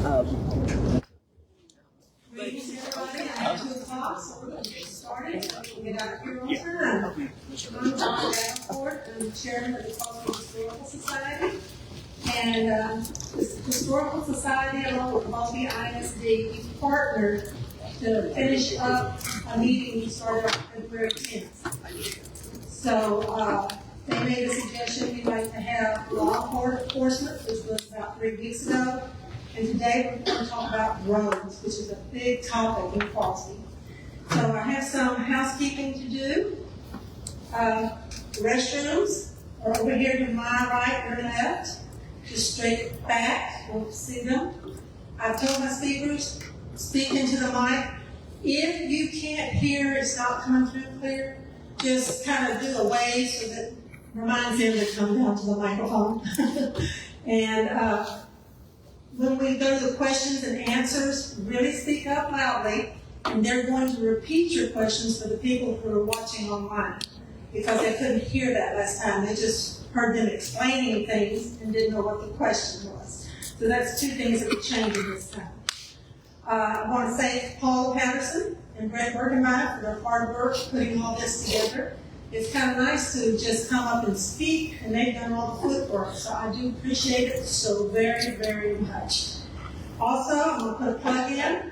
Greetings, everybody. I'm 2 o'clock, so we're going to get started. We'll get out of here on time. I'm John Davenport. I'm the chairman of the Crosby Historical Society. And this Historical Society, along with Crosby ISD, we partnered to finish up a meeting we started on February 10th. So they made a suggestion we'd like to have law enforcement, which was about 3 weeks ago. And today we're going to talk about roads, which is a big topic in Crosby. So I have some housekeeping to do. Restrooms are over here to my right or left, just straight back. We'll see them. I told my speakers, speak into the mic. If you can't hear, it's not coming through clear, just kind of do a wave so that it reminds them to come down to the microphone. And when we go to the questions and answers, really speak up loudly, and they're going to repeat your questions for the people who are watching online, because they couldn't hear that last time. They just heard them explaining things and didn't know what the question was. So that's 2 things that we're changing this time. I want to thank Paul Patterson and Brett Bergenmeyer for their hard work putting all this together. It's kind of nice to just come up and speak, and they've done all the footwork, so I do appreciate it so very, very much. Also, I'm going to put a plug in.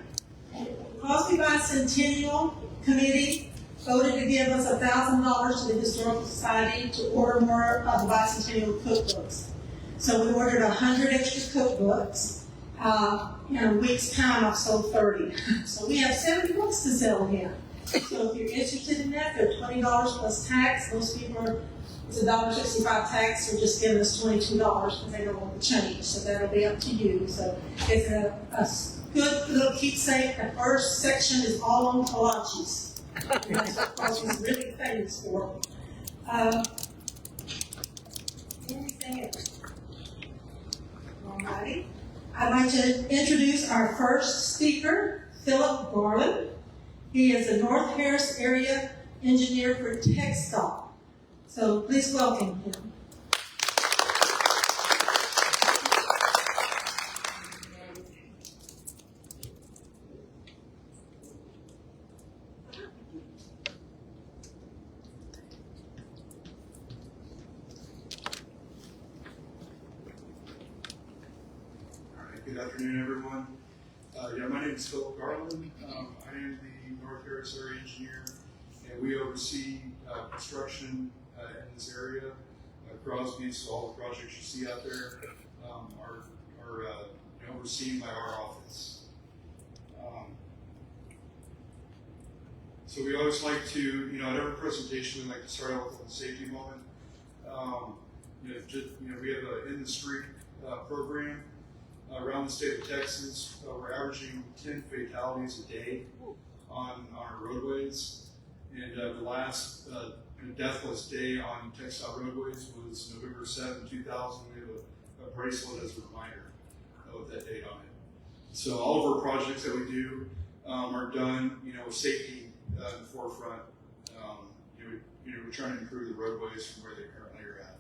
The Crosby Bicentennial Committee voted to give us $1,000 to the Historical Society to order more of the Bicentennial cookbooks. So we ordered 100 extra cookbooks. In a week's time, I've sold 30. So we have 70 books to sell again. So if you're interested in that, they're $20 plus tax. Most people are, it's $1.65 tax, so just giving us $22 because they don't want to change. So that'll be up to you. So it's a good little keepsake. The first section is all on kolaches. And that's what Crosby's really famous for. Anything else? Alrighty. I'd like to introduce our first speaker, Philip Garland. He is a North Harris area engineer for TXDOT. So please welcome him. All right, good afternoon, everyone. My name is Philip Garland. I am the North Harris area engineer, and we oversee construction in this area, Crosby. So all the projects you see out there are overseen by our office. So we always like to, at every presentation, we like to start out with a safety moment. We have an in the street program. Around the state of Texas, we're averaging 10 fatalities a day on our roadways. And the last deathless day on TXDOT roadways was November 7, 2000. We have a bracelet as a reminder with that date on it. So all of our projects that we do are done, with safety in the forefront. We're trying to improve the roadways from where they currently are at.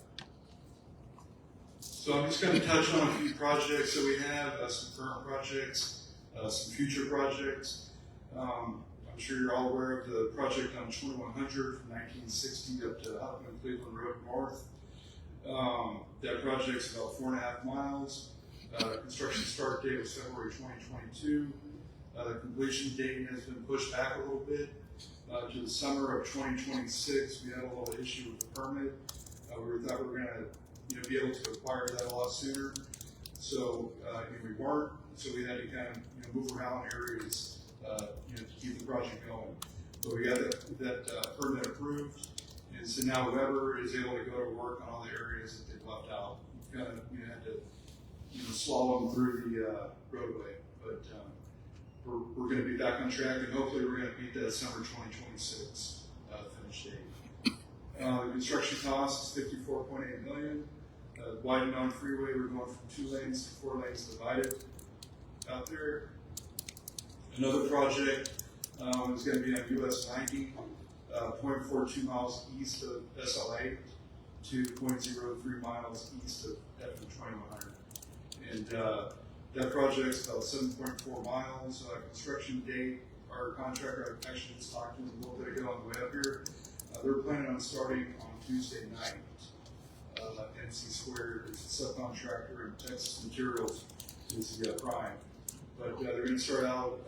So I'm just going to touch on a few projects that we have, some current projects, some future projects. I'm sure you're all aware of the project on 2100 from 1960 up to Huffman Cleveland Road North. That project's about 4.5 miles. Construction start date was February 2022. The completion date has been pushed back a little bit to the summer of 2026. We had a little issue with the permit. We thought we were going to be able to acquire that a lot sooner. So we weren't, so we had to kind of move around areas to keep the project going. But we got that permit approved, and so now Weber is able to go to work on all the areas that they've left out. We kind of had to swallow them through the roadway, but we're going to be back on track, and hopefully we're going to beat that summer 2026 finish date. The construction cost is $54.8 million. Widened on freeway, we're going from 2 lanes to 4 lanes divided out there. Another project is going to be on US 90, 0.42 miles east of SLA to 0.03 miles east of FM 2100. And That project's about 7.4 miles. Construction date, our contractor, I actually just talked to them a little bit ago on the way up here. They're planning on starting on Tuesday night. NC Squared is a subcontractor, and Texas Materials is the prime. But they're going to start out,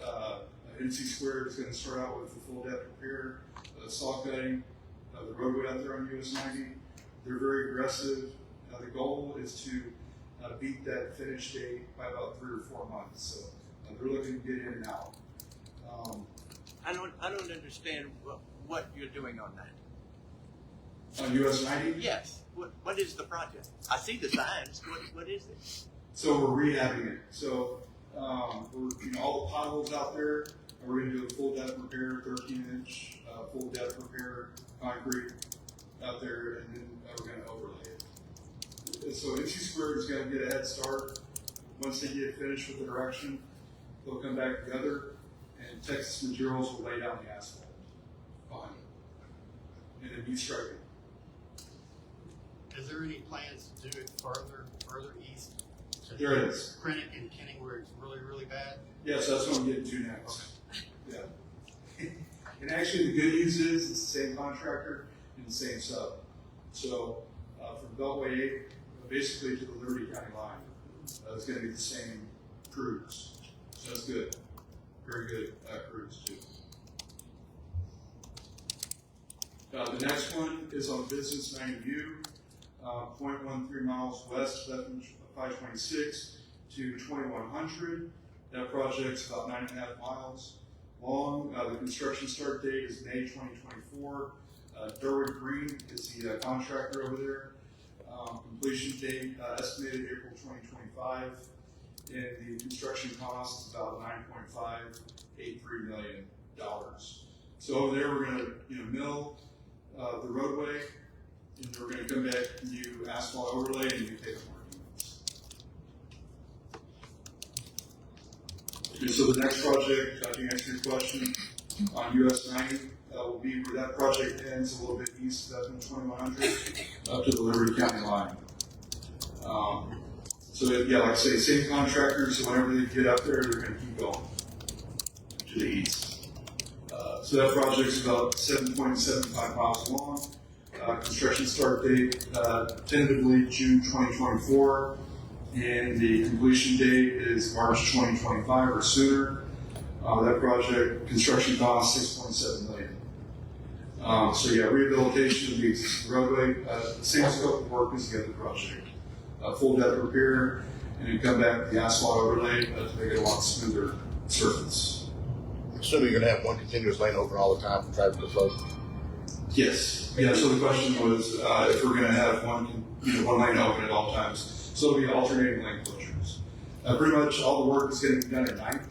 NC Squared is going to start out with the full depth repair, saw cutting, the roadway out there on US 90. They're very aggressive. The goal is to beat that finish date by about 3 or 4 months. So they're looking to get in and out. I don't understand what you're doing on that. On US 90? Yes. What is the project? I see the signs. What is it? So we're rehabbing it. So we're, all the potholes out there, we're going to do a full depth repair, 13-inch full depth repair concrete out there, and then we're going to overlay it. So NC Squared is going to get a head start. Once they get finished with the direction, they'll come back together, and Texas Materials will lay down the asphalt behind it, and then be striping. Is there any plans to do it further east? There it is. Krennic and Kenny, where it's really, really bad? Yes, that's what I'm getting to next. Yeah. And actually, the good news is it's the same contractor and the same sub. So from Beltway 8, basically to the Liberty County line, it's going to be the same crews. So that's good. Very good crews, too. The next one is on Business 90U, 0.13 miles west of 526 to 2100. That project's about 9.5 miles long. The construction start date is May 2024. Derwood Green is the contractor over there. Completion date estimated April 2025. And the construction cost is about $9.583 million. So over there, we're going to mill the roadway, and we're going to come back and do asphalt overlay and do pavement work. Okay, so the next project, to answer your question, on US 90 will be where that project ends, a little bit east of 2100 up to the Liberty County line. So yeah, like I say, same contractors, so whenever they get up there, they're going to keep going to the east. So that project's about 7.75 miles long. Construction start date tentatively June 2024, and the completion date is March 2025 or sooner. That project, construction cost $6.7 million. So yeah, rehabilitation of the existing roadway, the same scope of work as the other project. Full depth repair, and then come back with the asphalt overlay to make it a lot smoother surface. Assuming you're going to have one continuous lane open all the time for traffic to flow? Yes. Yeah, so the question was if we're going to have one lane open at all times. So it'll be alternating lane closures. Pretty much all the work is going to be done at night,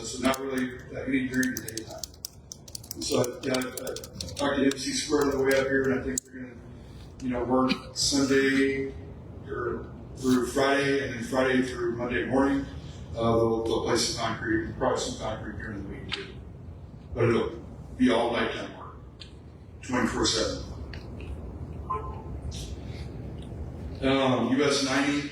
so not really any during the daytime. And so yeah, I talked to MC Square on the way up here, and I think they're going to work Sunday or through Friday, and then Friday through Monday morning. They'll place some concrete, probably some concrete during the week too. But it'll be all nighttime work, 24/7. US 90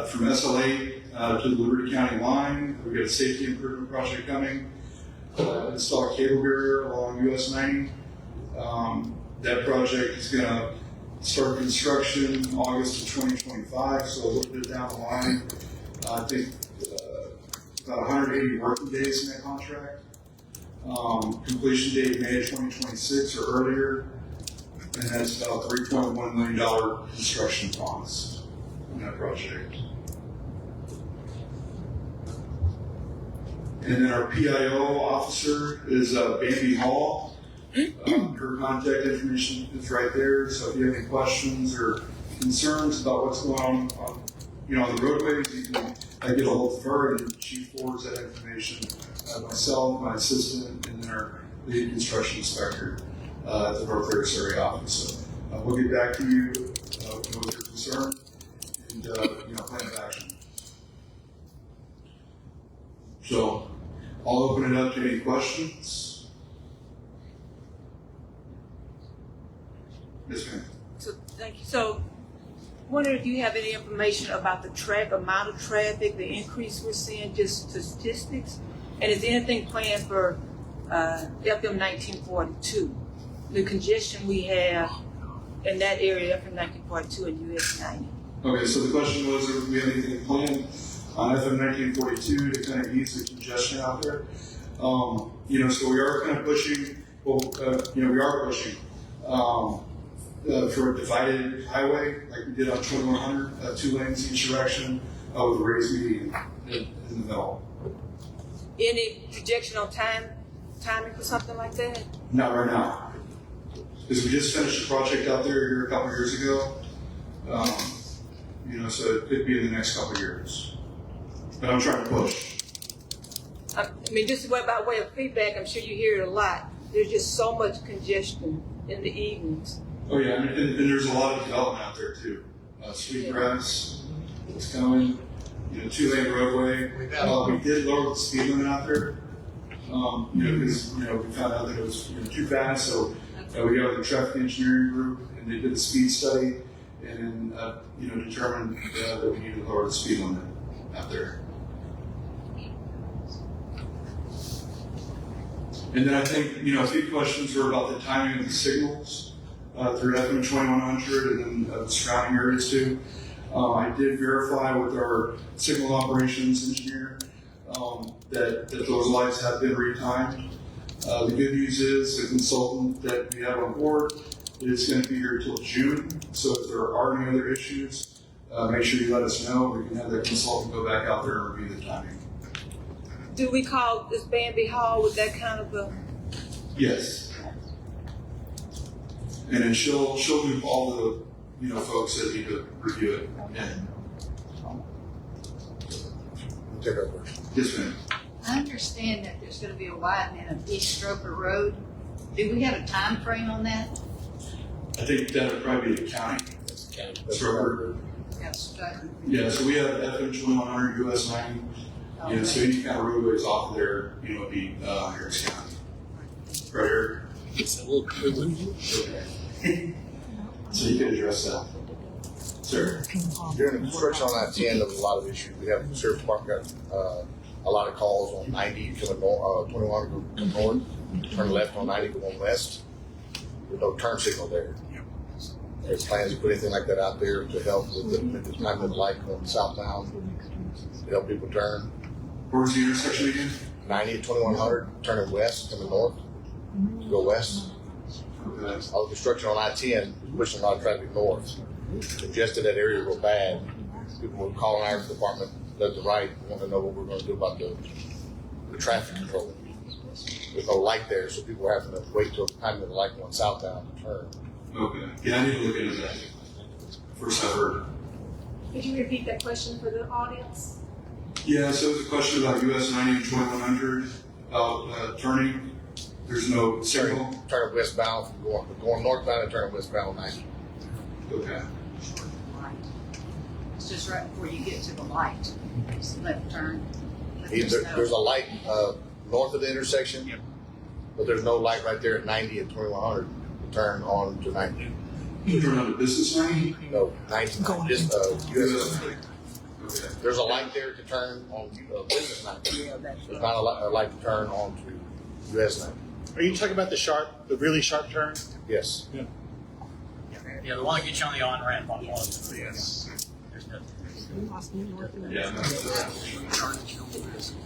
from SLA to the Liberty County line. We've got a safety improvement project coming. Install a cable barrier along US 90. That project is going to start construction August of 2025, so a little bit down the line. I think about 180 working days in that contract. Completion date May 2026 or earlier, and that's about $3.1 million construction cost on that project. And then our PIO officer is Bambi Hall. Her contact information is right there, so if you have any questions or concerns about what's going on on the roadways, you can get a hold of her, and she forwards that information. Myself, my assistant, and then our lead construction inspector at the North Harris area office. So we'll get back to you with your concern and plan of action. So I'll open it up to any questions. Yes, ma'am. So, thank you. So, wondering if you have any information about the amount of traffic, the increase we're seeing, just statistics? And is anything planned for FM 1942? The congestion we have in that area, FM 1942 and US 90. Okay, so the question was, do we have anything planned on FM 1942 to kind of ease the congestion out there? So we are kind of pushing, we are pushing for a divided highway, like we did on 2100, 2 lanes each direction with a raised median in the middle. Any projection on timing for something like that? Not right now. Because we just finished a project out there here a couple years ago. So it could be in the next couple years. But I'm trying to push. I mean, this is by way of feedback. I'm sure you hear it a lot. There's just so much congestion in the evenings. Oh yeah, and there's a lot of development out there too. Sweetgrass is coming. 2-lane roadway. We did lower the speed limit out there. Because we found out that it was too fast. So we got with the traffic engineering group, and they did the speed study, and determined that we need to lower the speed limit out there. And then I think a few questions were about the timing of the signals through FM 2100 and then the surrounding areas too. I did verify with our signal operations engineer that those lights have been retimed. The good news is the consultant that we have on board is going to be here till June. So if there are any other issues, make sure you let us know. We can have that consultant go back out there and review the timing. Do we call this Bambi Hall with that kind of a? Yes. And then she'll move all the folks that need to review it. Take our question. Yes, ma'am. I understand that there's gonna be a widening of East Stroker Road. Do we have a time frame on that? I think that would probably be the county. Stroker. Yeah, so we have FM 2100, US 90. So any kind of roadways off of there, would be Harris County. Right here. It's a little privileged. Okay. So you can address that. Sir? During the construction on I-10, there was a lot of issues. We have the sheriff's department got a lot of calls on 90 coming north, 21 going north, turn left on 90 going west. There's no turn signal there. There's plans to put anything like that out there to help with the time of the light going southbound, to help people turn. Where's the intersection again? 90 at 2100, turning west, coming north, to go west. Okay. All the construction on I-10 is pushing a lot of traffic north. Congested that area real bad. People were calling our department left to right, want to know what we're going to do about the traffic control. There's no light there, so people are having to wait till the time of the light going southbound to turn. Okay. Yeah, I need to look into that. First I've heard. Could you repeat that question for the audience? Yeah, so it's a question about US 90 and 2100 about turning. There's no signal. Turning westbound, going northbound and turning westbound 90. Okay. It's just right before you get to the light. It's a left turn. But There's a light north of the intersection, but there's no light right there at 90 and 2100 to turn on to 90. You turn on the business 90? No, 90, just US 90. Okay. There's a light there to turn on business 90. There's not a light to turn on to US 90. Are you talking about the really sharp turn? Yes. Yeah, the one that gets you on the on-ramp on one. Yes. There's nothing. Yeah.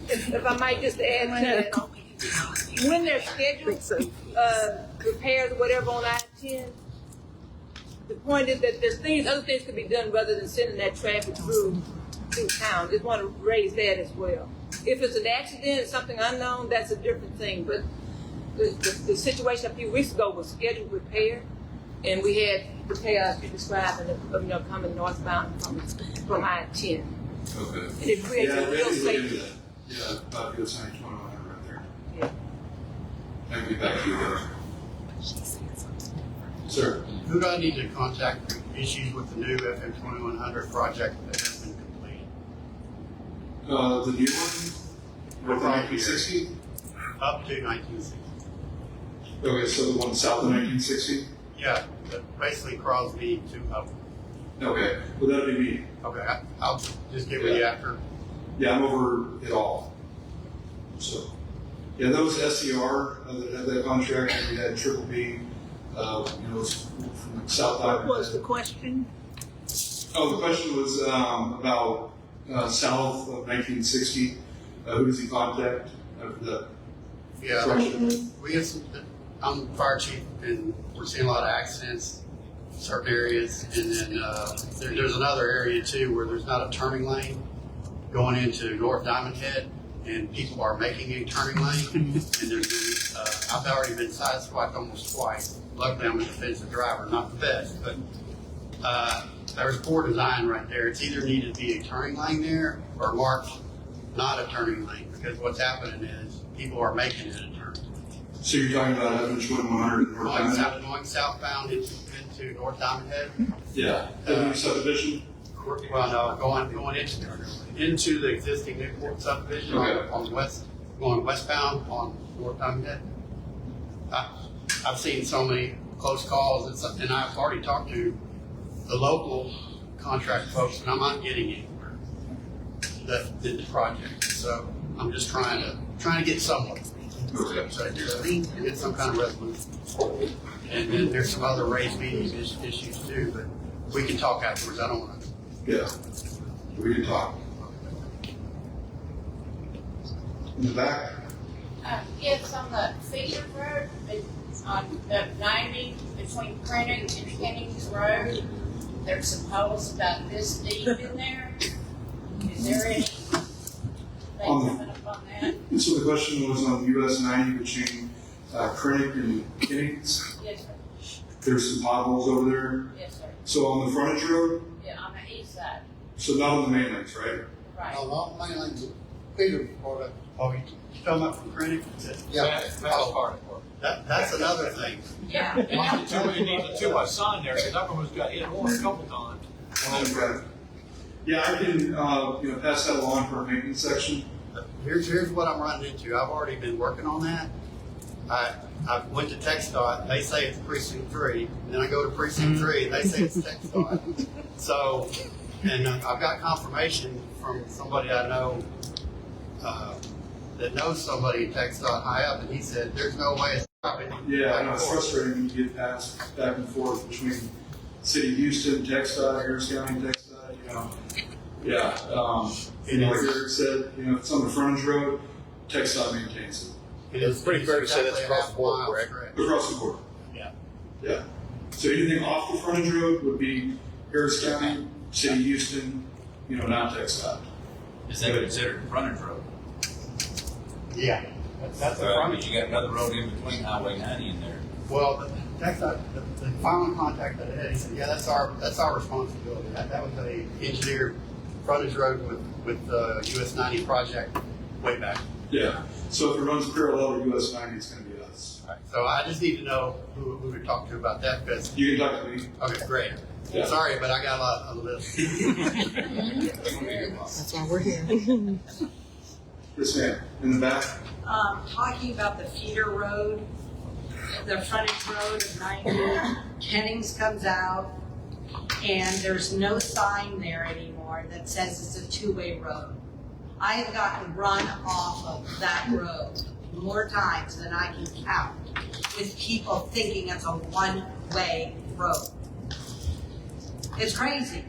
If I might just add to that, when they're scheduled repairs or whatever on I-10, the point is that there's other things could be done rather than sending that traffic through town. Just want to raise that as well. If it's an accident, something unknown, that's a different thing. But the situation a few weeks ago was scheduled repair, and we had the chaos you described, coming northbound from I-10. Okay. And it creates a real safety. Yeah, about US 90, 2100 right there. Yeah. I can get back to you there. Sir? Who do I need to contact for issues with the new FM 2100 project that has been completed? The new one? With the 1960? Up to 1960. Okay, so the one south of 1960? Yeah, but basically Crosby to up. Okay, well, that'd be me. Okay, I'll just get with you after. Yeah, I'm over it all. So, yeah, that was SER that had that contract, and we had Triple B, you know, it was from South Island. What was the question? Oh, the question was about south of 1960. Who does he contact for that? Yeah, section? we get some, I'm the fire chief and we're seeing a lot of accidents in certain areas. And then there's another area too where there's not a turning lane going into North Diamond Head and people are making a turning lane. And there's I've already been sideswiped almost twice. Luckily I'm a defensive driver, not the best, but there's poor design right there. It's either needed to be a turning lane there or marked not a turning lane, because what's happening is people are making it a turn. So you're talking about Avenue 2100 North Diamond? Going southbound into North Diamond Head. Yeah. The new subdivision? Well, no, going into the existing Newport subdivision Okay. on west, going westbound on North Diamond Head. I've seen so many close calls, and I've already talked to the local contract folks, and I'm not getting anywhere that did the project. So I'm just trying to get somewhere. Okay. So get some kind of resolution. And then there's some other raised meeting issues too, but we can talk afterwards. I don't want to. Yeah. We can talk. In the back? It's on the Cedar Road, it's on the 90 between Prentick and Kennings Road. There's some holes about this deep in there. Is there anything coming up on that? And so the question was on US 90 between Prentick and Kennings. Yes, sir. There's some potholes over there. Yes, sir. So on the frontage road, Yeah, on the east side. so not on the main lanes, right? Right. Along my lane, Peter brought up. Oh, you talking about from Prentick? Yeah, that's part of it. That's another thing. Yeah. You need the two-way sign there, because I've almost got hit once a couple times. Okay. Yeah, I can, you know, pass that along for our maintenance section. Here's what I'm running into. I've already been working on that. I went to TXDOT, they say it's precinct 3, and then I go to precinct 3, and they say it's TXDOT. So, and I've got confirmation from somebody I know that knows somebody in TXDOT high up, and he said, there's no way it's happening. Yeah, I know, it's frustrating when you get passed back and forth between City of Houston, TXDOT, Harris County, TXDOT, you know. Yeah, you know, like Eric said, you know, if it's on the frontage road, TXDOT maintains it. It's pretty fair to say that's across the board, correct? Across the board. Yeah. Yeah. So anything off the frontage road would be Harris County, City of Houston, you know, not TXDOT. Is that considered a frontage road? Yeah, that's the I front. mean, you got another road in between Highway 90 in there. Well, the TXDOT, the final contact that I had, he said, yeah, that's our responsibility. That was a engineered frontage road with the US 90 project way back. Yeah. So if it runs parallel to US 90, it's going to be us. So I just need to know who to talk to about that, because, You can talk to me. okay, great. Yeah. Sorry, but I got a lot on the list. That's why we're here. Yes, ma'am. In the back? Talking about the feeder road, the frontage road of 90, Kennings comes out, and there's no sign there anymore that says it's a two-way road. I have gotten run off of that road more times than I can count, with people thinking it's a one-way road. It's crazy.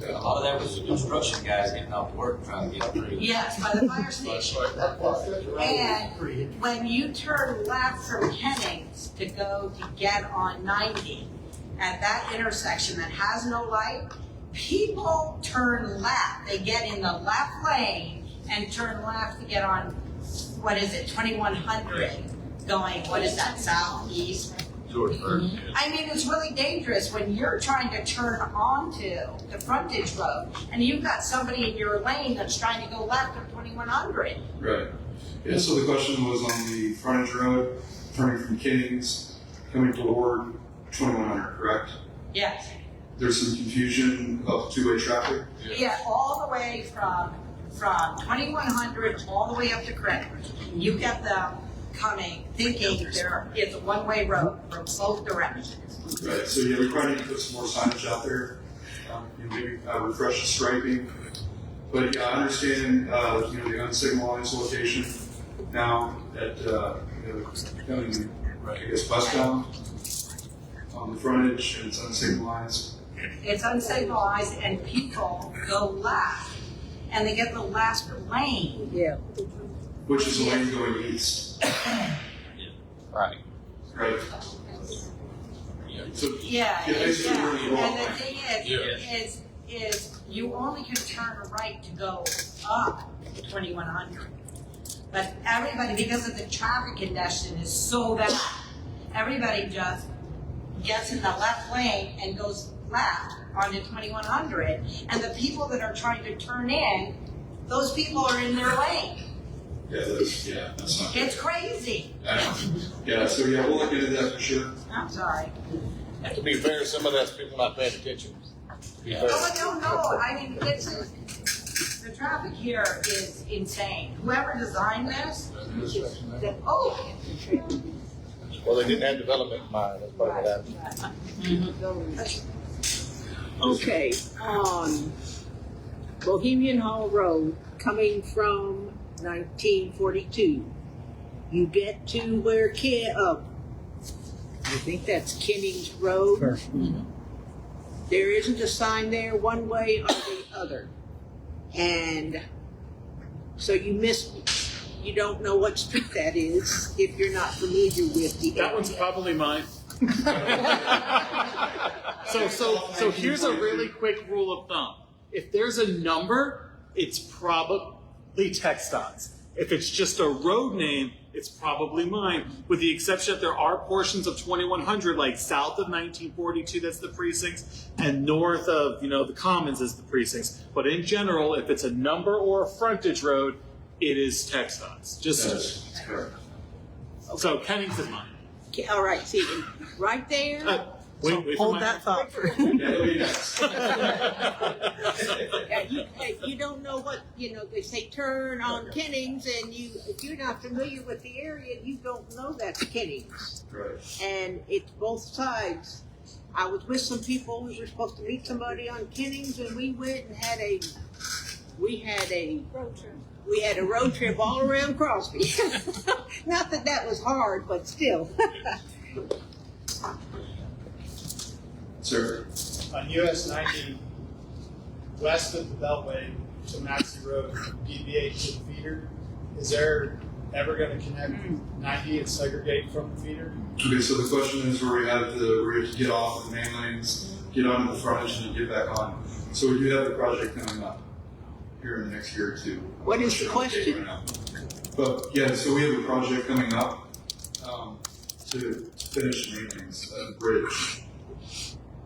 A lot of that was the construction guys getting off work trying to get through. Yes, by the fire station. And when you turn left from Kennings to go to get on 90, at that intersection that has no light, people turn left. They get in the left lane and turn left to get on, 2100, going, what is that, southeast? I mean, it's really dangerous when you're trying to turn onto the frontage road and you've got somebody in your lane that's trying to go left of 2100. Right. Yeah, so the question was on the frontage road, turning from Kennings, coming toward 2100, correct? Yes. There's some confusion about the two-way traffic. Yeah, all the way from 2100 all the way up to Credit. You get them coming, thinking it's a one-way road from both directions. Right, so yeah, we probably need to put some more signage out there. maybe refresh the striping. But yeah, I understand, the unsignalized location now at, coming, I guess, westbound on the frontage, and it's unsignalized. It's unsignalized and people go left and they get the last lane. Yeah. Which is the lane going east. Right. Right. So, Yeah, basically where you and are. the thing is you only can turn right to go up 2100. But everybody, because of the traffic congestion is so bad, everybody just gets in the left lane and goes left onto 2100. And the people that are trying to turn in, those people are in their lane. That's not good. It's crazy. Yeah, so yeah, we'll look into that for sure. I'm sorry. To be fair, some of that's people not paying attention. Oh, I don't know. I mean, the traffic here is insane. Whoever designed this, Well, they didn't have development in mind, that's part of that. Okay, on Bohemian Hall Road, coming from 1942, you get to where I think that's Kennings Road. There isn't a sign there one way or the other. And so you don't know what street that is if you're not familiar with the area. That one's probably mine. So here's a really quick rule of thumb. If there's a number, it's probably TXDOT's. If it's just a road name, it's probably mine, with the exception that there are portions of 2100, like south of 1942, that's the precincts, and north of, the Commons is the precincts. But in general, if it's a number or a frontage road, it is TXDOT's. That's correct. So Kennings is mine. Okay, all right, see, right there. Wait hold that thought for you don't know what, they say turn on Kennings, and if you're not familiar with the area, you don't know that's Kennings. Right. And it's both sides. I was with some people, we were supposed to meet somebody on Kennings, and we went and had a road trip all around Crosby. Not that was hard, but still. Sir. On US 90, west of the Beltway to Maxey Road, deviate to the feeder, is there ever going to connect 90 and segregate from the feeder? Okay, so the question is where we have to get off the main lanes, get onto the frontage, and then get back on. So we do have the project coming up here in the next year or two. What is the question? But yeah, so we have a project coming up to finish the maintenance of the bridge.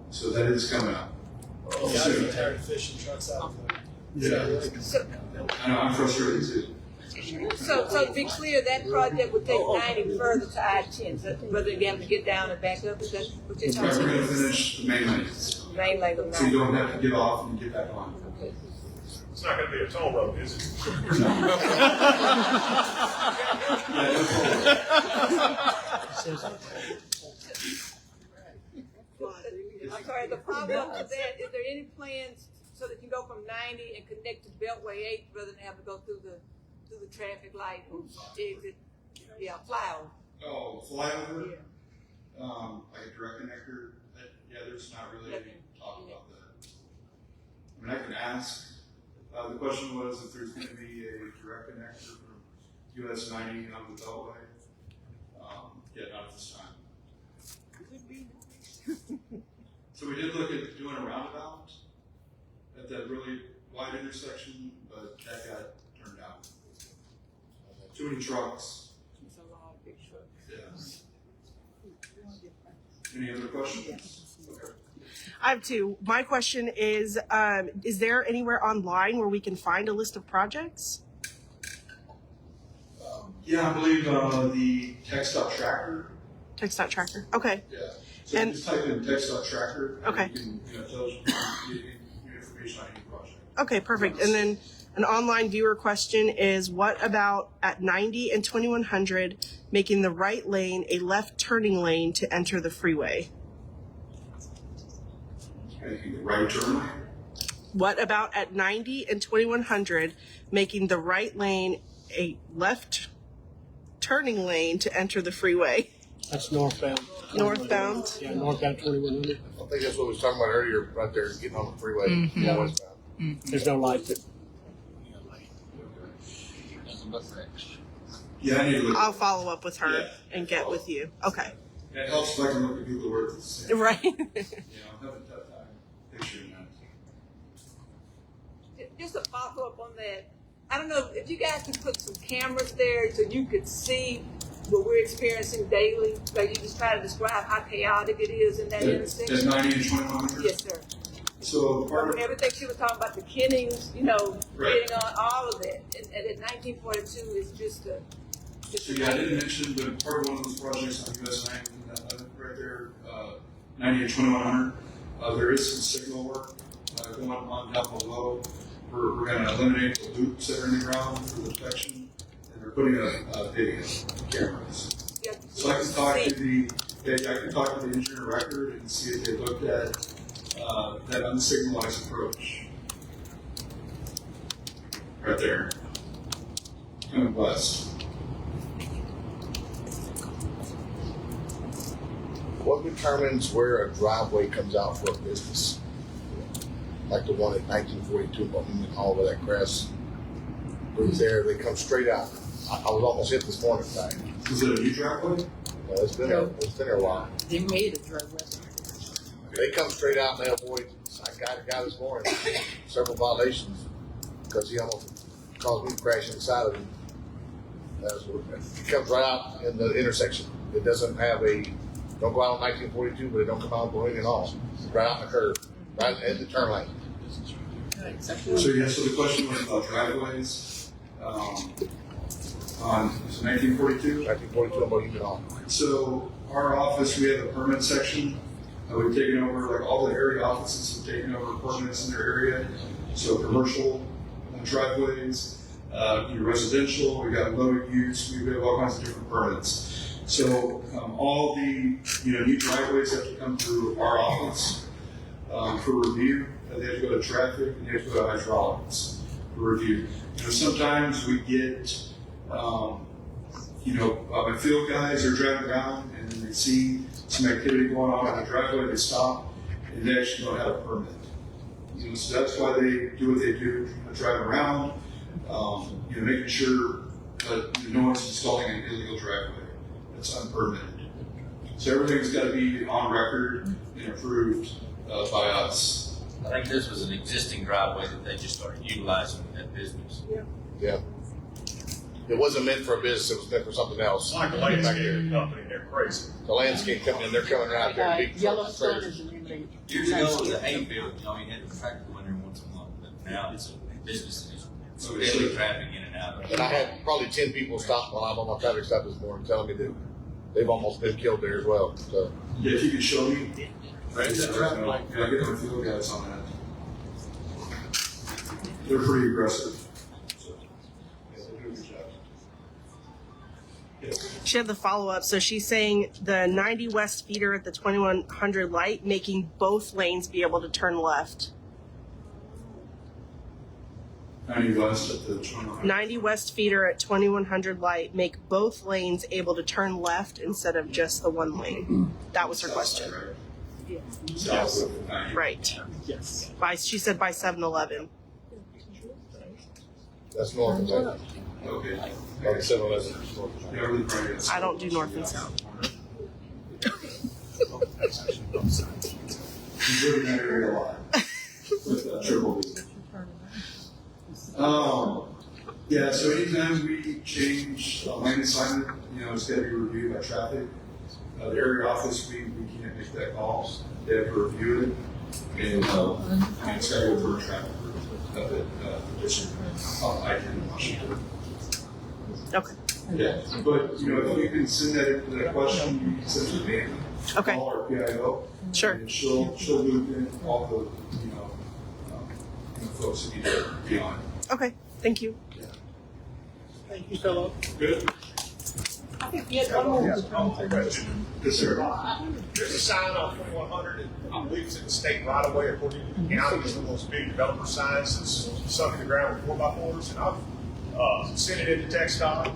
So that is coming up. You got to be tired of fishing trucks out there. Yeah. I know, I'm frustrated too. So to be clear, that project would take 90 further to I-10, so whether you have to get down and back up, is that what you're talking about? We're going to finish the main lanes. Main lane of So you don't have to get off and get back on. Okay. It's not going to be a toll road, is it? I'm sorry, the problem is that, is there any plans so that you go from 90 and connect to Beltway 8 rather than have to go through the traffic light or exit, flyover? Oh, flyover? Like a direct connector? There's not really any talk about that. I mean, I can ask. The question was if there's going to be a direct connector from US 90 on the Beltway. Not at this time. Could be. So we did look at doing a roundabout at that really wide intersection, but that got turned down. Too many trucks. It's a lot of big trucks. Yeah. Any other questions? Okay. I have two. My question is there anywhere online where we can find a list of projects? Yeah, I believe the TXDOT tracker. TXDOT tracker. Okay. Yeah. So you just type in TXDOT tracker. Okay. And you can tell you information on any project. Okay, perfect. And then an online viewer question is, what about at 90 and 2100 making the right lane a left turning lane to enter the freeway? making the right turn lane. What about at 90 and 2100, making the right lane a left turning lane to enter the freeway? That's northbound. Northbound? Yeah, northbound 2100. I think that's what we was talking about earlier, right there, getting on the freeway, Mhm. going westbound. There's no light there. Yeah, I need to look. I'll follow up with her Yeah. and get with you. Okay. It helps if I can look at Google Earth at the same. Right. You know, I'm having a tough time picturing that. Just a follow up on that. I don't know if you guys could put some cameras there so you could see what we're experiencing daily. Like you just try to describe how chaotic it is in that At intersection. 90 and 2100? Yes, sir. So part of Everything she was talking about, the Kennings, you know, Right. getting on all of that. And at 1942 is just a. So yeah, I didn't mention, but part of one of those projects on US 9, right there, 90 and 2100, there is some signal work going on down below. We're going to eliminate the loops that are in the ground for the detection, and they're putting up video cameras. Yeah. So I can talk to the engineer record and see if they looked at that unsignalized approach. Right there, coming west. What determines where a driveway comes out for a business? Like the one at 1942, all of that grass roots there, they come straight out. I was almost hit this morning, Ty. Is it a new driveway? No, it's been there a while. They made a driveway. They come straight out and they avoid. I got a guy this morning, several violations, because he almost caused me to crash inside of him. It comes right out in the intersection. It doesn't have don't go out on 1942, but it don't come out going at all. Right out in the curve, right in the turn lane. So yeah, so the question was about driveways. On 1942? 1942, I'm going to on. So our office, we have a permit section. We've taken over, like all the area offices have taken over permits in their area. So commercial driveways, your residential, we got low use, we have all kinds of different permits. So all the new driveways have to come through our office for review. They have to go to traffic and they have to go to hydraulics for review. Sometimes we get my field guys are driving around and they see some activity going on in the driveway, they stop and they actually don't have a permit. So that's why they do what they do, drive around, making sure that no one's installing an illegal driveway that's unpermitted. So everything's got to be on record and approved by us. I think this was an existing driveway that they just started utilizing at business. Yeah. It wasn't meant for a business, it was meant for something else. It's like a landscape company, they're crazy. The landscape company, they're coming out there. Big Yellowstone trailers. is a really. Years ago, it was a hayfield, you had a tractor go in there once a month, but now it's a business, it's daily traffic in and out. And I had probably 10 people stop while I'm on my traffic stop this morning telling me that they've almost been killed there as well. So. Yeah, if you could show me. Right, that traffic light. Yeah, I get my field guys on that. They're pretty aggressive. So, yeah, they do a good job. Yeah. She had the follow up. So she's saying the 90 west feeder at the 2100 light, making both lanes be able to turn left. 90 west at the 2100. 90 west feeder at 2100 light, make both lanes able to turn left instead of just the one lane. That was her question. Right. South of 90. Right. Yes. She said by 7-Eleven. That's north and south. Okay. Like 7-Eleven. Yeah, really probably is. I don't do north and south. You live in that area a lot. With triple B. Yeah, so anytime we change a lane assignment, it's got to be reviewed by traffic. The area office, we can't make that call. They have to review it, and it's got to go through a traffic group up at district on I-10 Washington. Okay. Yeah, but if you can send that question, you can send it to me. Okay. Call our PIO. Sure. And she'll loop in all the folks that need to be on. Okay. Thank you. Thank you, Philip. Good. I think we had one more. Yes, sir. There's a sign on 2100, and I believe it's in the state right away, according to the county. It's one of those big developer signs that's sunk in the ground with 4x4s. And I've sent it into TXDOT,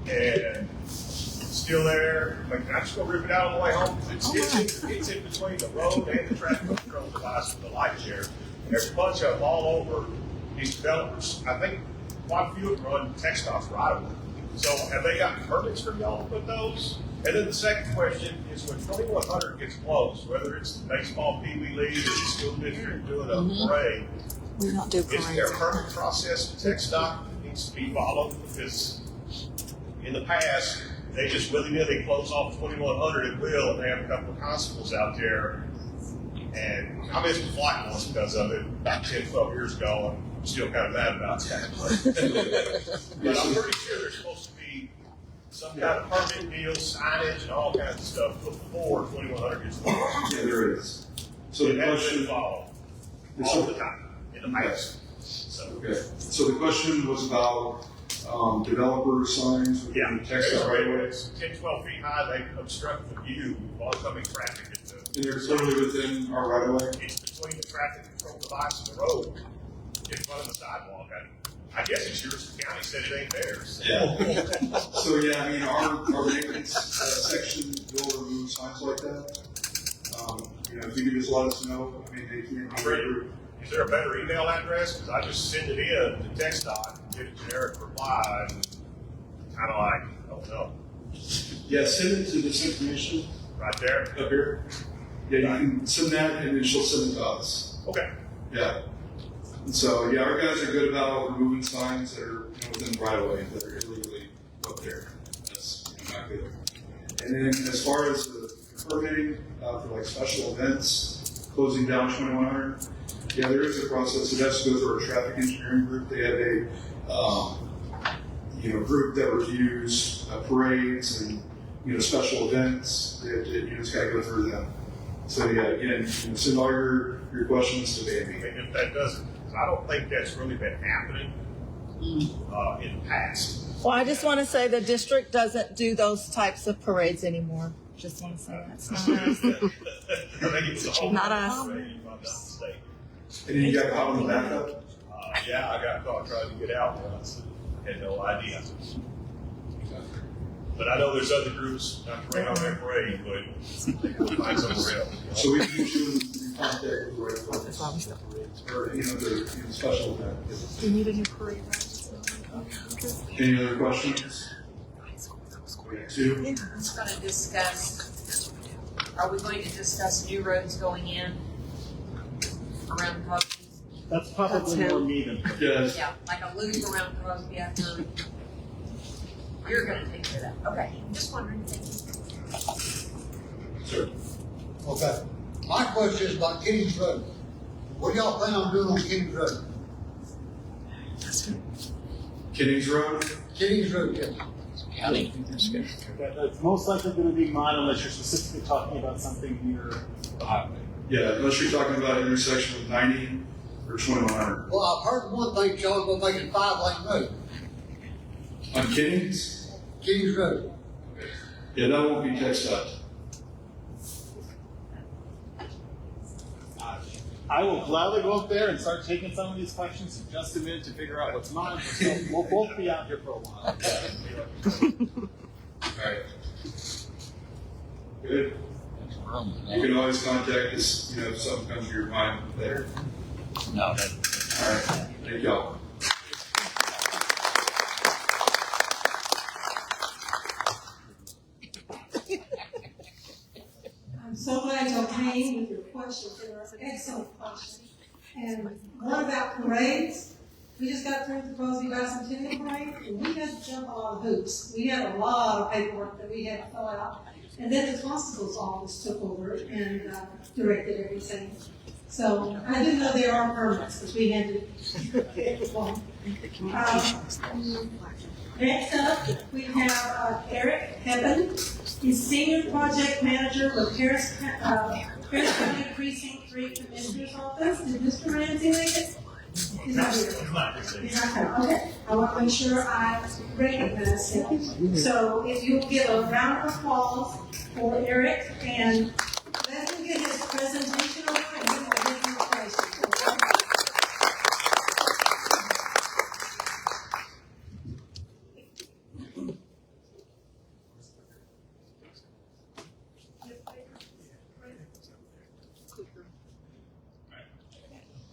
and it's still there. Like, I just go rip it out on the way home. It's in between the road and the traffic control device with the light chair. And there's a bunch of them all over these developers. I think quite a few of them run TXDOT's right away. So have they got permits from y'all to put those? And then the second question is when 2100 gets closed, whether it's the baseball Pee Wee League or the school district doing a parade, We don't do is there a permit process to TXDOT that needs to be followed? Because in the past, they just willy-nilly close off 2100 at will, and they have a couple of constables out there. And I missed a flight once because of it about 10, 12 years ago, and I'm still kind of mad about that. But I'm pretty sure there's supposed to be some kind of permit deal, signage, and all kinds of stuff before 2100 gets closed. Yeah, there is. So the question, followed all the time in the past. So, okay. So the question was about developer signs within the TXDOT right away. It's 10, 12 feet high. They obstruct the view of oncoming traffic. And they're totally within our right of way? It's between the traffic control device and the road in front of the sidewalk. I guess it's yours. The county said it ain't theirs. Yeah. So yeah, I mean, our maintenance section will remove signs like that. You know, if you could just let us know, I mean, they can't be ready. Is there a better email address? Because I just send it in to TXDOT and get a generic reply and kind of like, I don't know. Yeah, send it to this information. Right there? Up here. Yeah, you can send that and then she'll send it to us. Okay. Yeah. And so, yeah, our guys are good about removing signs that are within the right of way that are illegally up there. That's not good. And then as far as the permitting for like special events, closing down 2100, yeah, there is a process. It has to go through our traffic engineering group. They have a group that reviews parades and special events. It's got to go through them. So yeah, again, send all your questions to Bambi. And if that doesn't, I don't think that's really been happening in the past. Well, I just want to say the district doesn't do those types of parades anymore. Just want to say that's not us. I think it was a whole Not us. parade, if I'm not mistaken. And then you got caught on the backup? Yeah, I got caught trying to get out once. Had no idea. But I know there's other groups not to rain on their parade, but they can find somewhere else. So we can get you in contact with the right folks. Or, the special event. Do you need a new parade route? Any other questions? Two? Are we going to discuss new roads going in around Crosby? That's probably more me than her. Yes. Yeah, like a loop around Crosby. You're gonna take care of that. Okay, just wondering. Thank you. Sure. Okay. My question is about Kinnings Road. What do y'all plan on doing on Kinnings Road? Kinnings Road? Kinnings Road, yes. County. That's most likely going to be mine unless you're specifically talking about something near the highway. Yeah, unless you're talking about an intersection with 90 or 2100. Well, I've heard one thing, y'all gonna make it 5-lane road. On Kinnings? Kinnings Road. Yeah, that won't be TXDOT. I will gladly go up there and start taking some of these questions in just a minute to figure out what's mine. So we'll both be out here for a while. All right. Good. You can always contact us, if something comes to your mind later. No. All right. Thank y'all. I'm so glad you came with your questions. They were excellent questions. And one about parades. We just got through the Crosby Bicentennial Parade, and we had to jump a lot of hoops. We had a lot of paperwork that we had to fill out. And then the constable's office took over and directed everything. So I do know there are permits, because we had to get one. Next up, we have Eric Heben. He's Senior Project Manager with Harris County Precinct 3 Commissioner's Office. Did Mr. Ramsey make it? He's not here. He's not coming. Okay. I want to make sure I recognize him. So if you will give a round of applause for Eric and let him get his presentation over and he will give you a place.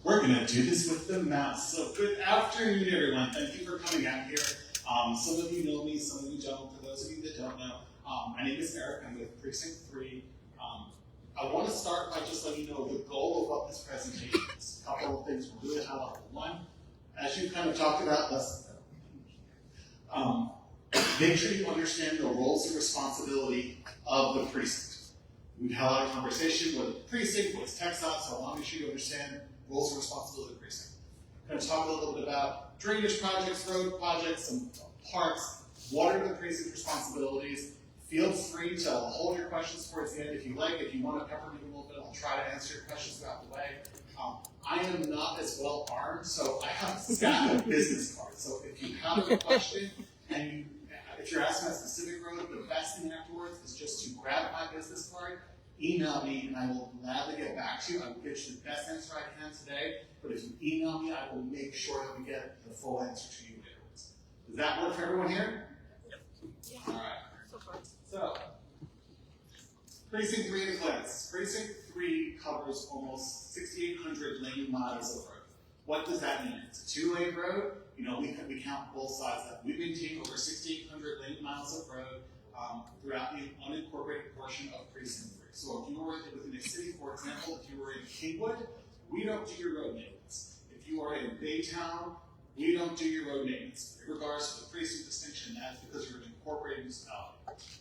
We're going to do this with the mouse. So good afternoon, everyone. Thank you for coming out here. Some of you know me, some of you don't. For those of you that don't know, my name is Eric. I'm with Precinct 3. I want to start by just letting you know the goal of what this presentation is. A couple of things we're really high level. One, as you kind of talked about, make sure you understand the roles and responsibility of the precinct. We've had a lot of conversation with the precinct, what's TXDOT, so I want to make sure you understand roles and responsibility of the precinct. I'm going to talk a little bit about drainage projects, road projects, some parks. What are the precinct responsibilities? Feel free to hold your questions towards the end if you like. If you want to pepper me a little bit, I'll try to answer your questions throughout the way. I am not as well armed, so I have a stack of business cards. So if you have a question and if you're asking a specific road, the best thing afterwards is just to grab my business card, email me, and I will gladly get back to you. I will get you the best answer I can today, but if you email me, I will make sure that we get the full answer to you afterwards. Does that work for everyone here? Yep. Yeah. All right. So, Precinct 3 at a glance. Precinct 3 covers almost 6,800 lane miles of road. What does that mean? It's a two-lane road. You know, we count both sides of that. We maintain over 6,800 lane miles of road throughout the unincorporated portion of Precinct 3. So if you were within a city, for example, if you were in Kingwood, we don't do your road maintenance. If you are in Baytown, we don't do your road maintenance. In regards to the precinct distinction, that's because you're an incorporated municipality.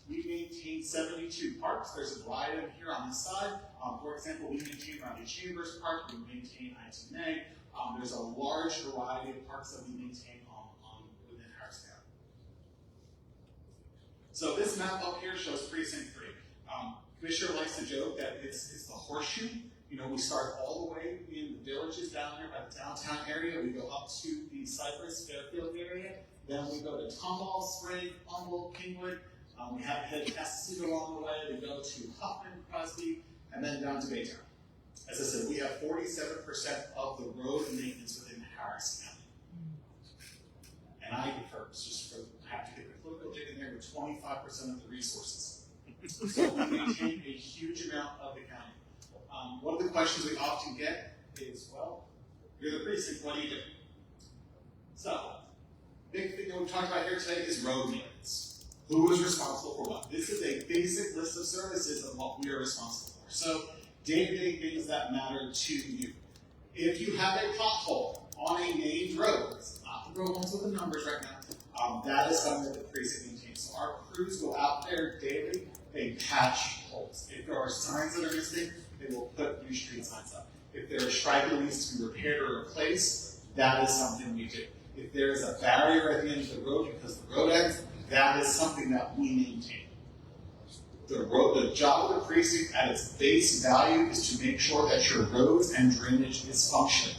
We maintain 72 parks. There's a variety of them here on this side. For example, we maintain Rounded Chambers Park, we maintain I-2A. There's a large variety of parks that we maintain within Harris County. So this map up here shows Precinct 3. Commissioner likes to joke that it's the horseshoe. You know, we start all the way in the villages down here by the downtown area. We go up to the Cypress, Fairfield area. Then we go to Tomball, Spring, Humboldt, Kingwood. We have head Cascade along the way. We go to Huffman, Crosby, and then down to Baytown. As I said, we have 47% of the road maintenance within Harris County. And I prefer, just for, I have to get a political dig in there, with 25% of the resources. So we maintain a huge amount of the county. One of the questions we often get is, well, you're the precinct, what do you do? So, big thing that we're talking about here today is road maintenance. Who is responsible for what? This is a basic list of services of what we are responsible for. So, day-to-day things that matter to you. If you have a pothole on a named road, it's not the road ones with the numbers right now, that is something that the precinct maintains. So our crews go out there daily, they patch holes. If there are signs that are missing, they will put new street signs up. If there are striping that needs to be repaired or replaced, that is something we do. If there is a barrier at the end of the road because the road ends, that is something that we maintain. The job of the precinct at its base value is to make sure that your roads and drainage is functioning.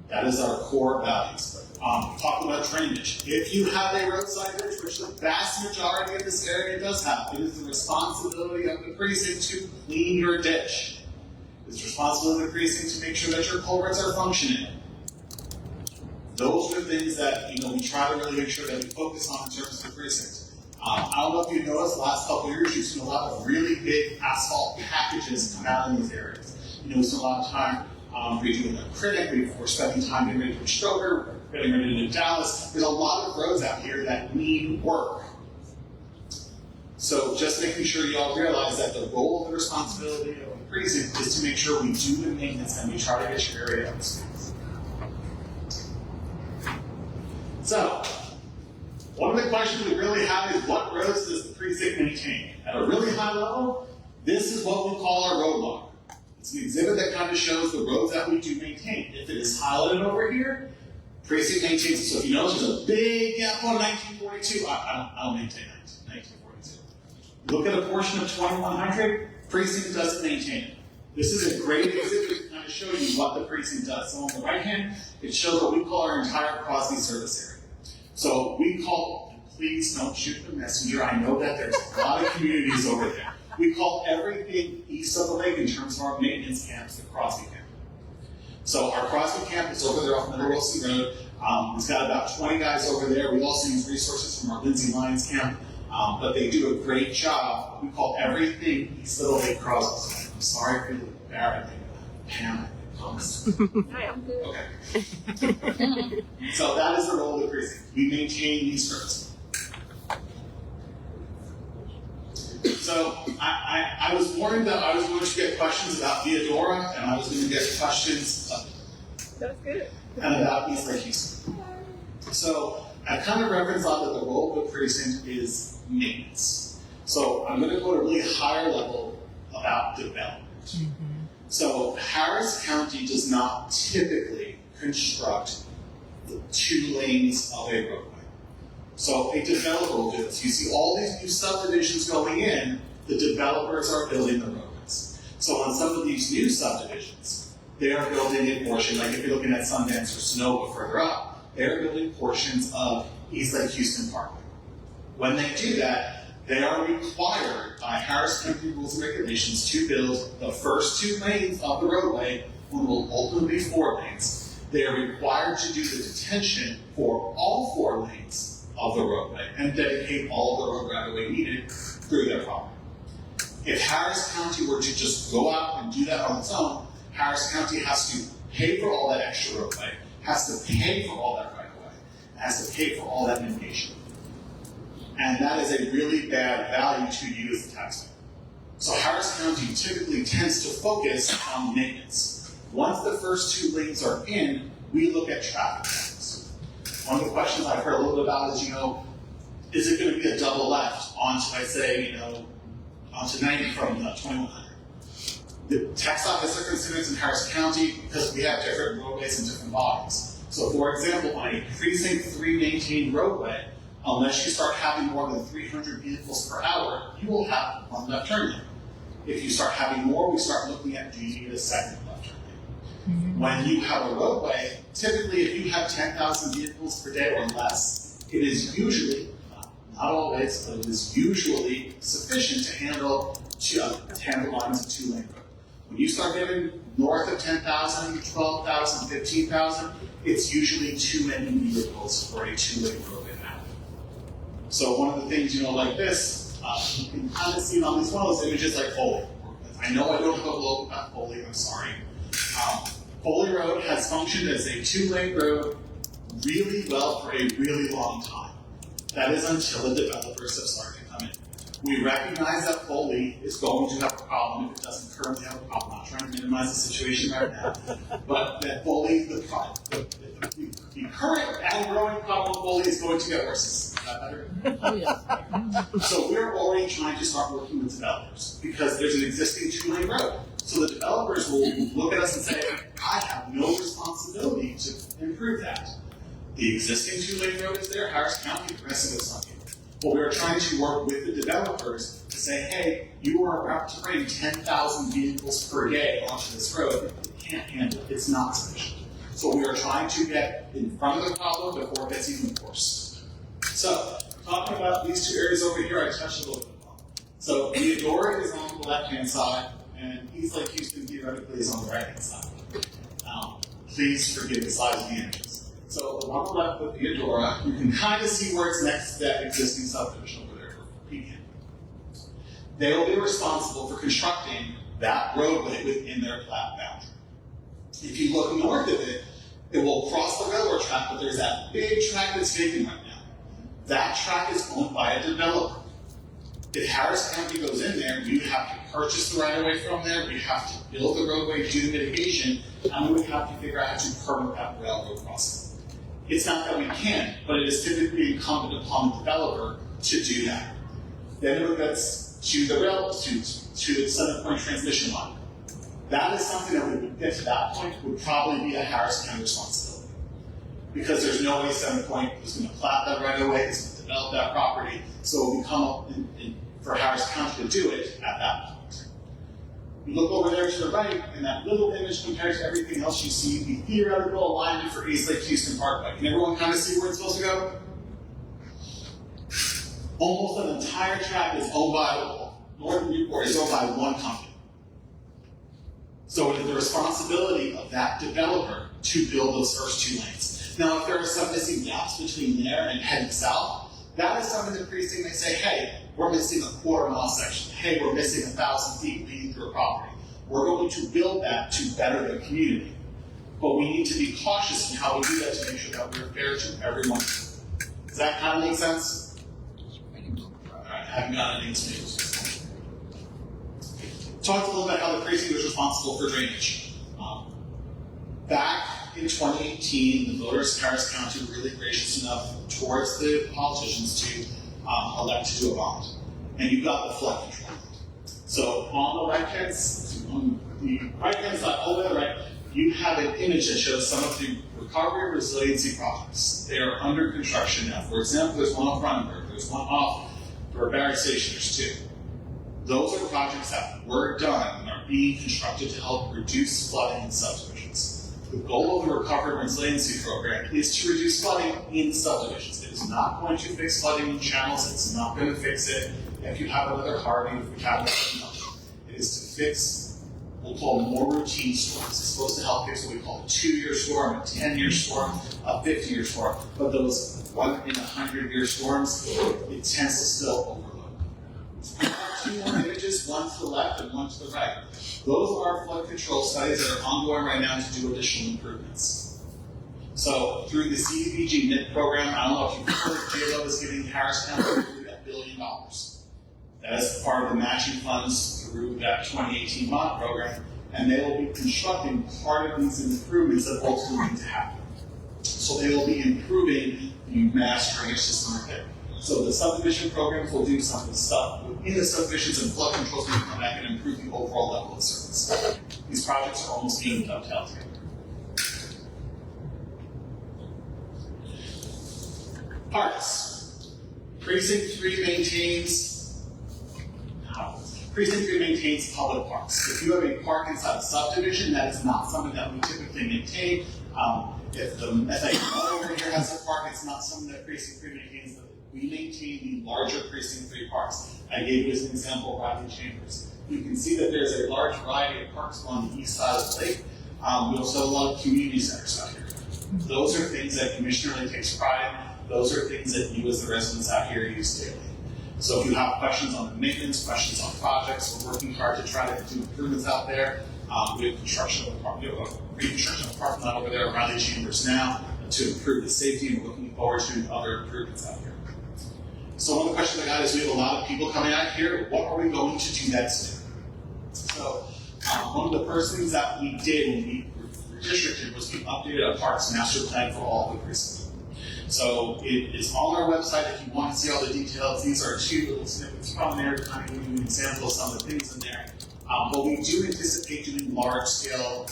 That is our core values. Talk about drainage. If you have a roadside ditch, which the vast majority of this area does have, it is the responsibility of the precinct to clean your ditch. It's the responsibility of the precinct to make sure that your culverts are functioning. Those are things that we try to really make sure that we focus on in terms of the precinct. I don't know if you've noticed the last couple of years, you've seen a lot of really big asphalt packages come out in these areas. We spend a lot of time redoing the Critic, we're spending time getting ready to do Stroger, we're getting ready to do Dallas. There's a lot of roads out here that need work. So just making sure you all realize that the role of the responsibility of the precinct is to make sure we do the maintenance and we try to get your area up to speed. So, one of the questions we really have is what roads does the precinct maintain? At a really high level, this is what we call our road log. It's an exhibit that kind of shows the roads that we do maintain. If it is highlighted over here, precinct maintains it. So if you notice there's a big gap on 1942, I don't maintain 1942. Look at a portion of 2100, precinct doesn't maintain it. This is a great exhibit to kind of show you what the precinct does. So on the right hand, it shows what we call our entire Crosby service area. So we call, please don't shoot the messenger, I know that there's a lot of communities over there. We call everything east of the lake in terms of our maintenance camps the Crosby camp. So our Crosby camp is over there off Middle Wilson Road. It's got about 20 guys over there. We also use resources from our Lindsay Lions camp, but they do a great job. We call everything east of the lake Crosby. I'm sorry for the embarrassing Pam, I promise. Hi, I'm good. Okay. So that is the role of the precinct. We maintain these roads. So I was warned that I was going to get questions about Theodora, and I was going to get questions That's good. and about East Lake Houston. So I kind of referenced on that the role of the precinct is maintenance. So I'm going to go to a really higher level about development. So Harris County does not typically construct the 2 lanes of a roadway. So a developer will do this. You see all these new subdivisions going in, the developers are building the roadways. So on some of these new subdivisions, they are building a portion, like if you're looking at Sundance or Sonoma further up, they're building portions of East Lake Houston Parkway. When they do that, they are required by Harris County rules and regulations to build the first 2 lanes of the roadway, which will ultimately be 4 lanes. They are required to do the detention for all 4 lanes of the roadway and dedicate all the road right of way needed through their property. If Harris County were to just go out and do that on its own, Harris County has to pay for all that extra roadway, has to pay for all that right of way, has to pay for all that mitigation. And that is a really bad value to you as a taxpayer. So Harris County typically tends to focus on maintenance. Once the first 2 lanes are in, we look at traffic patterns. One of the questions I've heard a little bit about is, is it going to be a double left onto, let's say, onto 90 from 2100? The tax office circumstance in Harris County, because we have different roadways and different bodies. So for example, on a precinct 3 maintained roadway, unless you start having more than 300 vehicles per hour, you will have 1 left turn lane. If you start having more, we start looking at, do you need a second left turn lane? When you have a roadway, typically if you have 10,000 vehicles per day or less, it is usually, not always, but it is usually sufficient to handle tandem lines of 2-lane road. When you start getting north of 10,000, 12,000, 15,000, it's usually too many vehicles for a 2-lane roadway. So one of the things, like this, you can kind of see it on these one of those images like Foley. I know I don't have a logo about Foley, I'm sorry. Foley Road has functioned as a 2-lane road really well for a really long time. That is until the developers have started to come in. We recognize that Foley is going to have a problem if it doesn't currently have a problem. I'm not trying to minimize the situation right now, but that Foley, the current and growing problem with Foley is going to get worse. Is that better? So we're already trying to start working with developers because there's an existing 2-lane road. So the developers will look at us and say, I have no responsibility to improve that. The existing 2-lane road is there, Harris County, the rest of it's not here. But we're trying to work with the developers to say, hey, you are about to bring 10,000 vehicles per day onto this road. You can't handle it. It's not sufficient. So we are trying to get in front of the problem before it gets even worse. So, talking about these 2 areas over here, I touched a little bit on. So, Theodora is on the left-hand side, and East Lake Houston theoretically is on the right-hand side. Please forgive the size of the images. So, the one on the left with Theodora, you can kind of see where it's next to that existing subdivision over there for PDN. They will be responsible for constructing that roadway within their plat boundary. If you look north of it, it will cross the railroad track, but there's that big track that's vacant right now. That track is owned by a developer. If Harris County goes in there, we have to purchase the right-of-way from there, we have to build the roadway, do the mitigation, and we would have to figure out how to permit that railroad crossing. It's not that we can't, but it is typically incumbent upon the developer to do that. Then it gets to the rail, to the center point transmission line. That is something that when we get to that point would probably be a Harris County responsibility. Because there's no way Center Point is going to plat that right away, is going to develop that property, so it will come up for Harris County to do it at that point. You look over there to the right, and that little image compared to everything else you see, the theoretical alignment for East Lake Houston Parkway. Can everyone kind of see where it's supposed to go? Almost an entire track is owned by, Northern Newport is owned by one company. So it is the responsibility of that developer to build those first 2 lanes. Now, if there are some missing gaps between there and heading south, that is something the precinct may say, hey, we're missing a 1/4 mile section. Hey, we're missing 1,000 feet leading through a property. We're going to build that to better the community. But we need to be cautious in how we do that to make sure that we're fair to everyone. Does that kind of make sense? All right, I haven't gotten any speakers. Talked a little bit about how the precinct was responsible for drainage. Back in 2018, the voters of Harris County were really gracious enough towards the politicians to elect to do a bond. And you've got the flood control. So on the right-hand side, all the way to the right, you have an image that shows some of the recovery and resiliency projects. They are under construction now. For example, there's one off Runenberg, there's one off for Barry Station, there's 2. Those are projects that were done and are being constructed to help reduce flooding in subdivisions. The goal of the Recovery and Resiliency Program is to reduce flooding in subdivisions. It is not going to fix flooding in channels. It's not going to fix it if you have another Harvey, if we have another Milton. It is to fix what we'll call more routine storms. It's supposed to help fix what we call a 2-year storm, a 10-year storm, a 50-year storm. But those 1 in 100-year storms, it tends to still overload. 2 more images, one to the left and one to the right. Those are flood control studies that are ongoing right now to do additional improvements. So through the CDBG MIT program, I don't know if you've heard, JLO is giving Harris County $1 billion. That is part of the matching funds through that 2018 bond program, and they will be constructing part of these improvements that ultimately need to happen. So they will be improving the mass drainage system right there. So the subdivision programs will do some of the stuff within the subdivisions, and flood controls will come back and improve the overall level of service. These projects are almost being dovetailed together. Parks. Precinct 3 maintains public parks. If you have a park inside a subdivision, that is not something that we typically maintain. If the FA over here has a park, it's not something that Precinct 3 maintains. We maintain the larger Precinct 3 parks. I gave you as an example Riley Chambers. You can see that there's a large variety of parks on the east side of the lake. We also have a lot of community centers out here. Those are things that Commissioner Lee takes pride in. Those are things that you as the residents out here use daily. So if you have questions on the maintenance, questions on projects, we're working hard to try to do improvements out there. We have construction of reconstruction of the parking lot over there at Riley Chambers now to improve the safety, and we're looking forward to other improvements out here. So one of the questions I got is we have a lot of people coming out here. What are we going to do next? So one of the first things that we did when we redistricted was we updated a parks master plan for all the precincts. So it is on our website if you want to see all the details. These are 2 little snippets from there to kind of give you an example of some of the things in there. But we do anticipate doing large-scale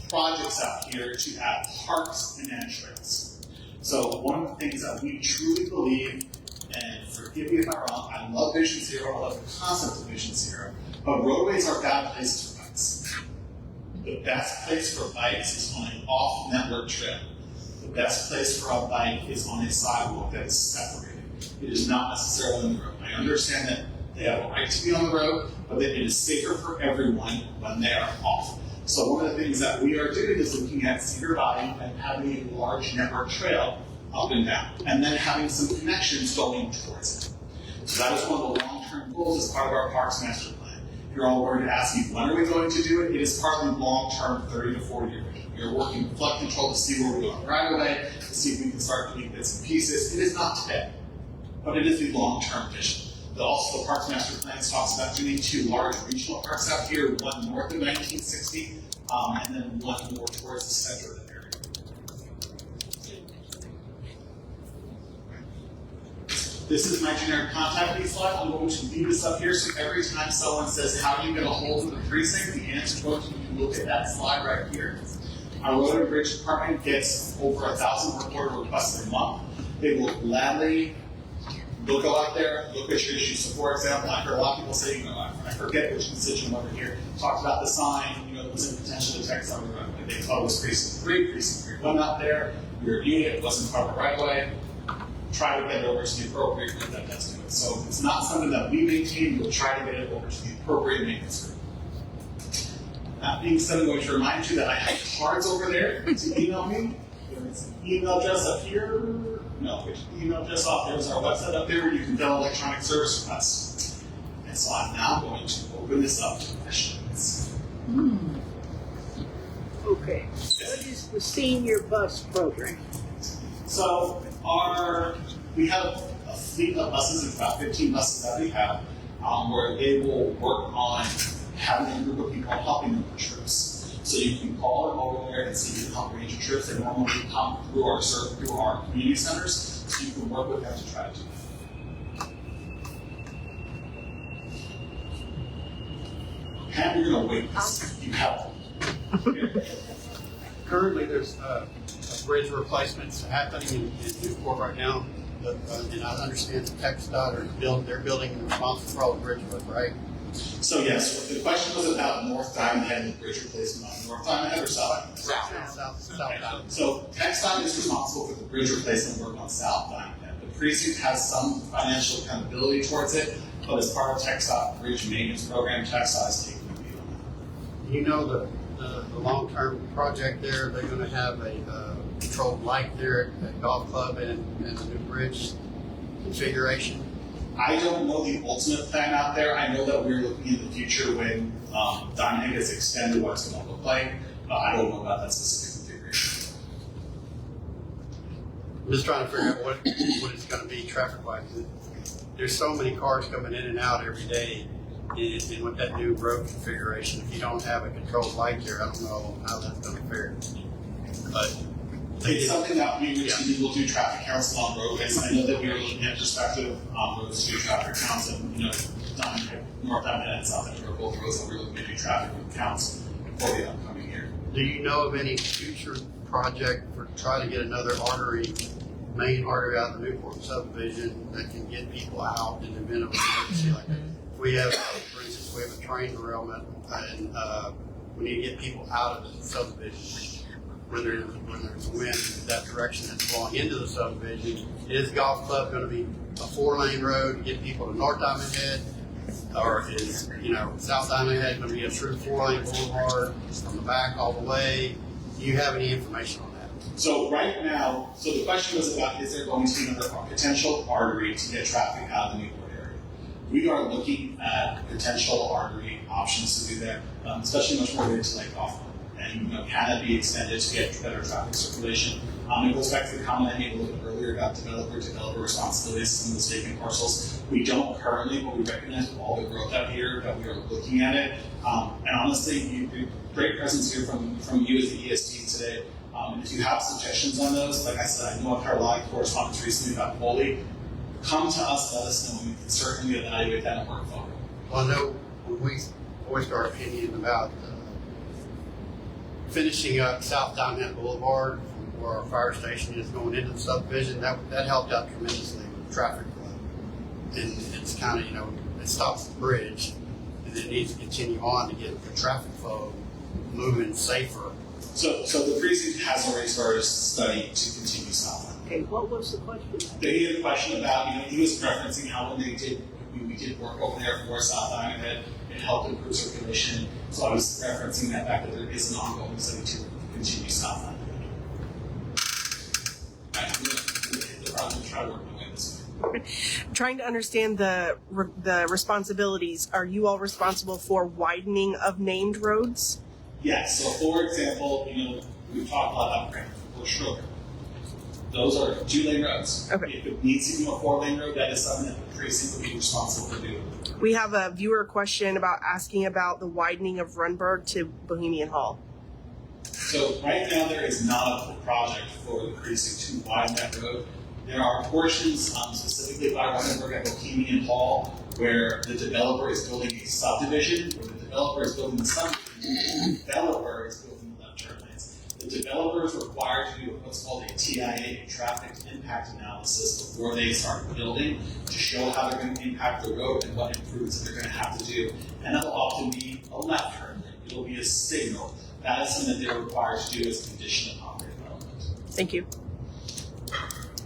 projects out here to add parks and add trails. So one of the things that we truly believe, and forgive me if I'm wrong, I love Vision Zero, I love the concept of Vision Zero, but roadways are bad places for bikes. The best place for bikes is on an off-network trail. The best place for a bike is on a sidewalk that is separated. It is not necessarily on the road. I understand that they have a right to be on the road, but that it is safer for everyone when they are off. So one of the things that we are doing is looking at Cedar Valley and having a large network trail up and down, and then having some connections going towards it. So that is one of the long-term goals as part of our Parks Master Plan. If you're all worried to ask me, when are we going to do it? It is part of the long-term 30 to 40-year vision. We are working with flood control to see where we're going right away, to see if we can start doing bits and pieces. It is not today, but it is the long-term vision. Also, the Parks Master Plan talks about doing 2 large regional parks out here, one north of 1960, and then one more towards the center of the area. This is my generic contact me slide. I'm going to leave this up here, so every time someone says, how do you get a hold of the precinct, the answer is going to be, look at that slide right here. Our Road and Bridge Department gets over 1,000 work order requests a month. They will gladly They'll go out there, look at your issues. So, for example, I heard a lot of people say, I forget which constituent over here talked about the sign, that was in potential to text on the road. They thought it was precinct 3 went out there, we reviewed it, it wasn't part of the right way. Try to get it over to the appropriate group that does do it. So if it's not something that we maintain, we'll try to get it over to the appropriate maintenance group. That being said, I'm going to remind you that I have cards over there to email me. There's an email address up here. No, which email address off there is our website up there where you can fill electronic service requests. And so I'm now going to open this up to questions. Okay. What is the senior bus program? So we have a fleet of buses, it's about 15 buses that we have, where they will work on having a group of people helping them with trips. So you can call them over there and see if you can help arrange your trips. They normally come through our community centers, so you can work with them to try to do that. And you're going to wait this. You have Currently, there's bridge replacements happening in Newport right now. And I understand the TXDOT they're building and responsible for all the bridge work, right? So yes, the question was about North Diamond Head and bridge replacement on North Diamond Head or South Diamond Head? South Diamond. So TXDOT is responsible for the bridge replacement work on South Diamond Head. The precinct has some financial accountability towards it, but as part of TXDOT bridge maintenance program, TXDOT is taking the lead on that. You know the long-term project there, they're going to have a controlled light there at Golf Club and the new bridge configuration. I don't know the ultimate plan out there. I know that we're looking in the future when Diamond Head gets extended, what it's going to look like. I don't know about that specific configuration. I'm just trying to figure out what it's going to be traffic-wise. There's so many cars coming in and out every day. And with that new road configuration, if you don't have a controlled light there, I don't know how that's going to fare. But it's something that we routinely will do traffic counts along roadways. I know that we are looking at prospective roads to do traffic counts, and North Diamond and South Diamond are both roads that we're looking to do traffic counts for the upcoming year. Do you know of any future project for trying to get another main artery out of the Newport subdivision that can get people out in the event of an emergency like that? We have, for instance, we have a train derailment, and we need to get people out of the subdivision. When there's wind that direction that's flowing into the subdivision, is Golf Club going to be a 4-lane road to get people to North Diamond Head, or is South Diamond Head going to be a true 4-lane boulevard from the back all the way? Do you have any information on that? So right now, the question was about, is there going to be another potential artery to get traffic out of the Newport area? We are looking at potential artery options to do that, especially much more into Lake Golf. And can it be extended to get better traffic circulation? It goes back to the comment I made a little bit earlier about developer responsibilities, some of those vacant parcels. We don't currently, but we recognize with all the growth out here that we are looking at it. And honestly, great presence here from you as the EST today. If you have suggestions on those, like I said, I know I've heard a lot of correspondence recently about Foley. Come to us, let us know, and we can certainly evaluate that and work forward. Well, I know when we voiced our opinion about finishing up South Diamond Boulevard, where our fire station is going into the subdivision, that helped out tremendously with traffic flow. And it's kind of, it stops the bridge, and it needs to continue on to get the traffic flow moving safer. So the precinct has already started a study to continue South Diamond. Okay, what was the question? They had a question about, he was referencing how when we did work over there for South Diamond Head, it helped improve circulation. So I was referencing that fact that there is an ongoing study to continue South Diamond Head. I'm going to hit the project and try to work my way this way. Trying to understand the responsibilities. Are you all responsible for widening of named roads? Yes. So, for example, we've talked a lot about Cranford or Sugar. Those are 2-lane roads. Okay. If it needs to be a 4-lane road, that is something that the precinct would be responsible for doing. We have a viewer question asking about the widening of Runberg to Bohemian Hall. So right now there is not a project for the precinct to widen that road. There are portions specifically by Runberg at Bohemian Hall where the developer is building a subdivision, where the developer is building the subdivision, and the developer is building the left turn lanes. The developer is required to do what's called a TIA, a traffic impact analysis, before they start building to show how they're going to impact the road and what improvements that they're going to have to do. And that'll often be a left turn lane. It'll be a signal. That is something that they're required to do as a condition upon their development. Thank you.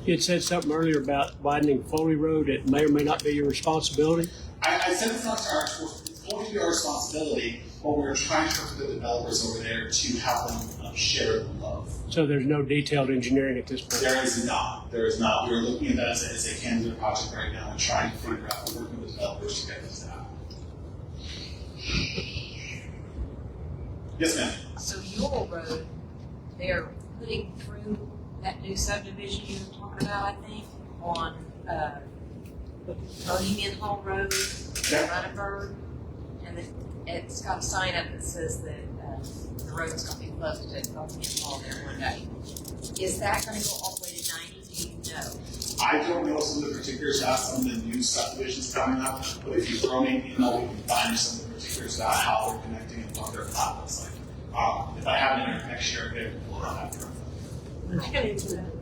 You had said something earlier about widening Foley Road. It may or may not be your responsibility. I said it's not our, it's going to be our responsibility, but we're trying to work with the developers over there to help them share the love. So there's no detailed engineering at this point? There is not. There is not. We're looking at that as a candidate project right now and trying to figure out, working with the developers to get this out. Yes, ma'am. So Yule Road, they're putting through that new subdivision you were talking about, I think, on Bohemian Hall Road, Rutherford, and it's got a sign up that says that the road's going to be closed at Bohemian Hall there one day. Is that going to go all the way to 90? Do you know? I don't know some of the particulars about some of the new subdivisions coming up, but if you throw me an email, we can find some of the particulars about how they're connecting and what their plot looks like. If I have an interconnection area, we'll have that. I can answer that.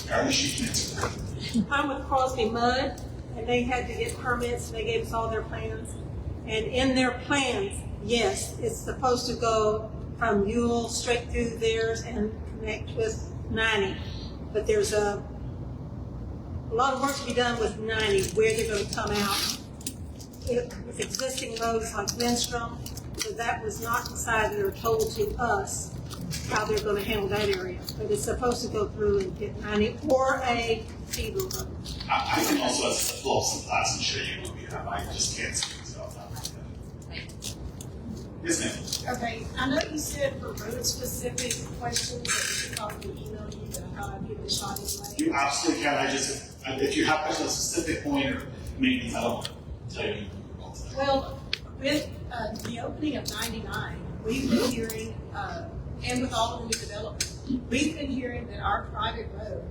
Apparently she can answer that. I'm with Crosby-Huffman, and they had to get permits, and they gave us all their plans. And in their plans, yes, it's supposed to go from Ewell straight through theirs and connect with 90. But there's a lot of work to be done with 90, where they're going to come out. With existing roads like Lindstrom, so that was not decided or told to us how they're going to handle that area. But it's supposed to go through and hit 90 or a feeder road. I can also pull up some plots and show you what we have. I just can't speak about that right now. Yes, ma'am. Okay, I know you said for road-specific questions that we could probably email you, but I'll give it a shot anyway. You absolutely can. If you have questions on a specific point or maintenance, I don't tell you. Well, with the opening of 99, we've been hearing, and with all of the new development, we've been hearing that our private road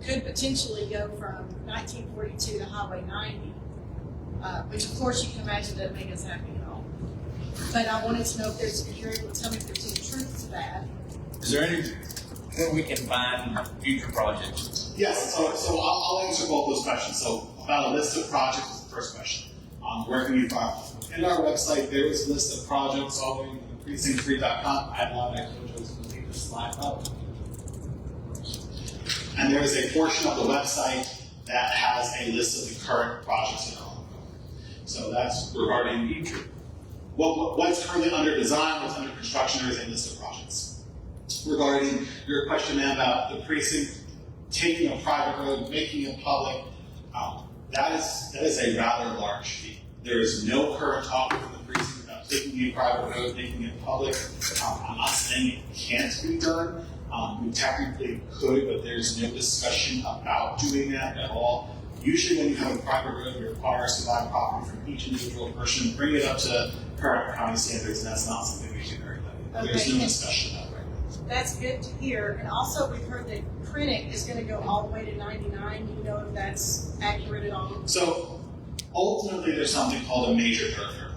could potentially go from 1942 to Highway 90, which of course you can imagine doesn't make us happy at all. But I wanted to know if there's, if you're able to tell me if there's any truth to that. Is there any where we can find future projects? Yes, so I'll answer both those questions. So about a list of projects is the first question. Where can you find them? In our website, there is a list of projects all the way to precinct3.com. I have a lot of extras to leave this slide up. And there is a portion of the website that has a list of the current projects that are ongoing. So that's regarding what's currently under design, what's under construction. There is a list of projects. Regarding your question about the precinct taking a private road, making it public, that is a rather large feat. There is no current talk within the precinct about taking a private road, making it public. I'm not saying it can't be done. We technically could, but there's no discussion about doing that at all. Usually when you have a private road, you're required to buy property from each individual person, bring it up to current county standards, and that's not something we do very well. There's no discussion about it right now. That's good to hear. And also we've heard that Printing is going to go all the way to 99. Do you know if that's accurate at all? So ultimately there's something called a major thoroughfare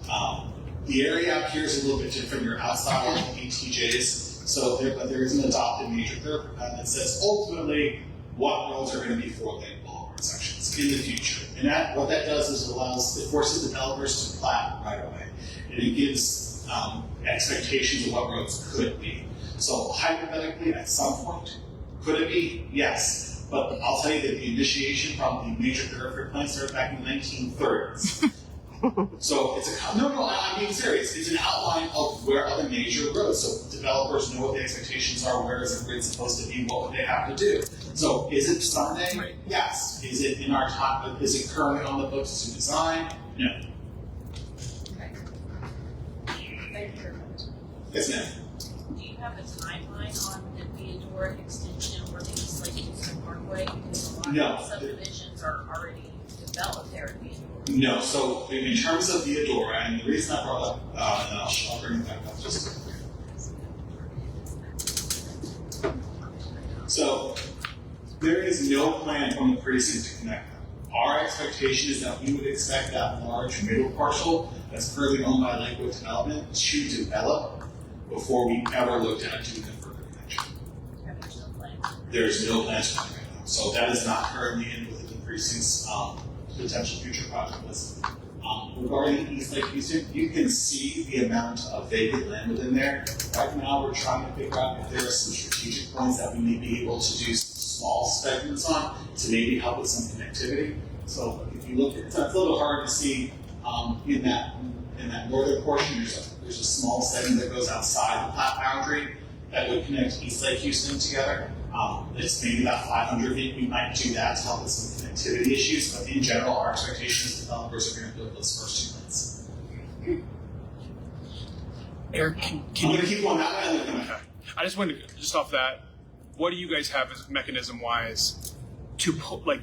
plan. The area up here is a little bit different. You're outside of the ATJs, but there is an adopted major thoroughfare plan that says ultimately what roads are going to be 4-lane boulevard sections in the future. And what that does is it forces developers to plat right away. And it gives expectations of what roads could be. So hypothetically, at some point, could it be? Yes. But I'll tell you that the initiation from the major thoroughfare plan started back in the 1930s. So I'm being serious. It's an outline of where are the major roads, so developers know what the expectations are, where is the grid supposed to be, what would they have to do. So is it someday? Yes. Is it in our time? Is it currently on the books to design? No. Okay. Thank you very much. Yes, ma'am. Do you have a timeline on the Theodore extension or the East Lake Houston Parkway? Because a lot of subdivisions are already developed there at Theodore. No, so in terms of Theodora, and the reason I brought up, and I'll bring it back up just a quick. So there is no plan from the precinct to connect them. Our expectation is that we would expect that large middle parcel that's currently owned by Lakewood Development to develop before we ever looked at doing a further connection. There's no plans right now. So that is not currently in within the precinct's potential future project list. Regarding East Lake Houston, you can see the amount of vacant land within there. Right now, we're trying to figure out if there are some strategic points that we may be able to do small segments on to maybe help with some connectivity. So if you look, it's a little hard to see in that northern portion. There's a small segment that goes outside the plat boundary that would connect East Lake Houston together. It's maybe about 500 feet. We might do that to help with some connectivity issues, but in general, our expectation is developers are going to build those first 2 lanes. Eric, I'm going to keep going that way. I'm going to come back. I just wanted to, just off that, what do you guys have as mechanism-wise to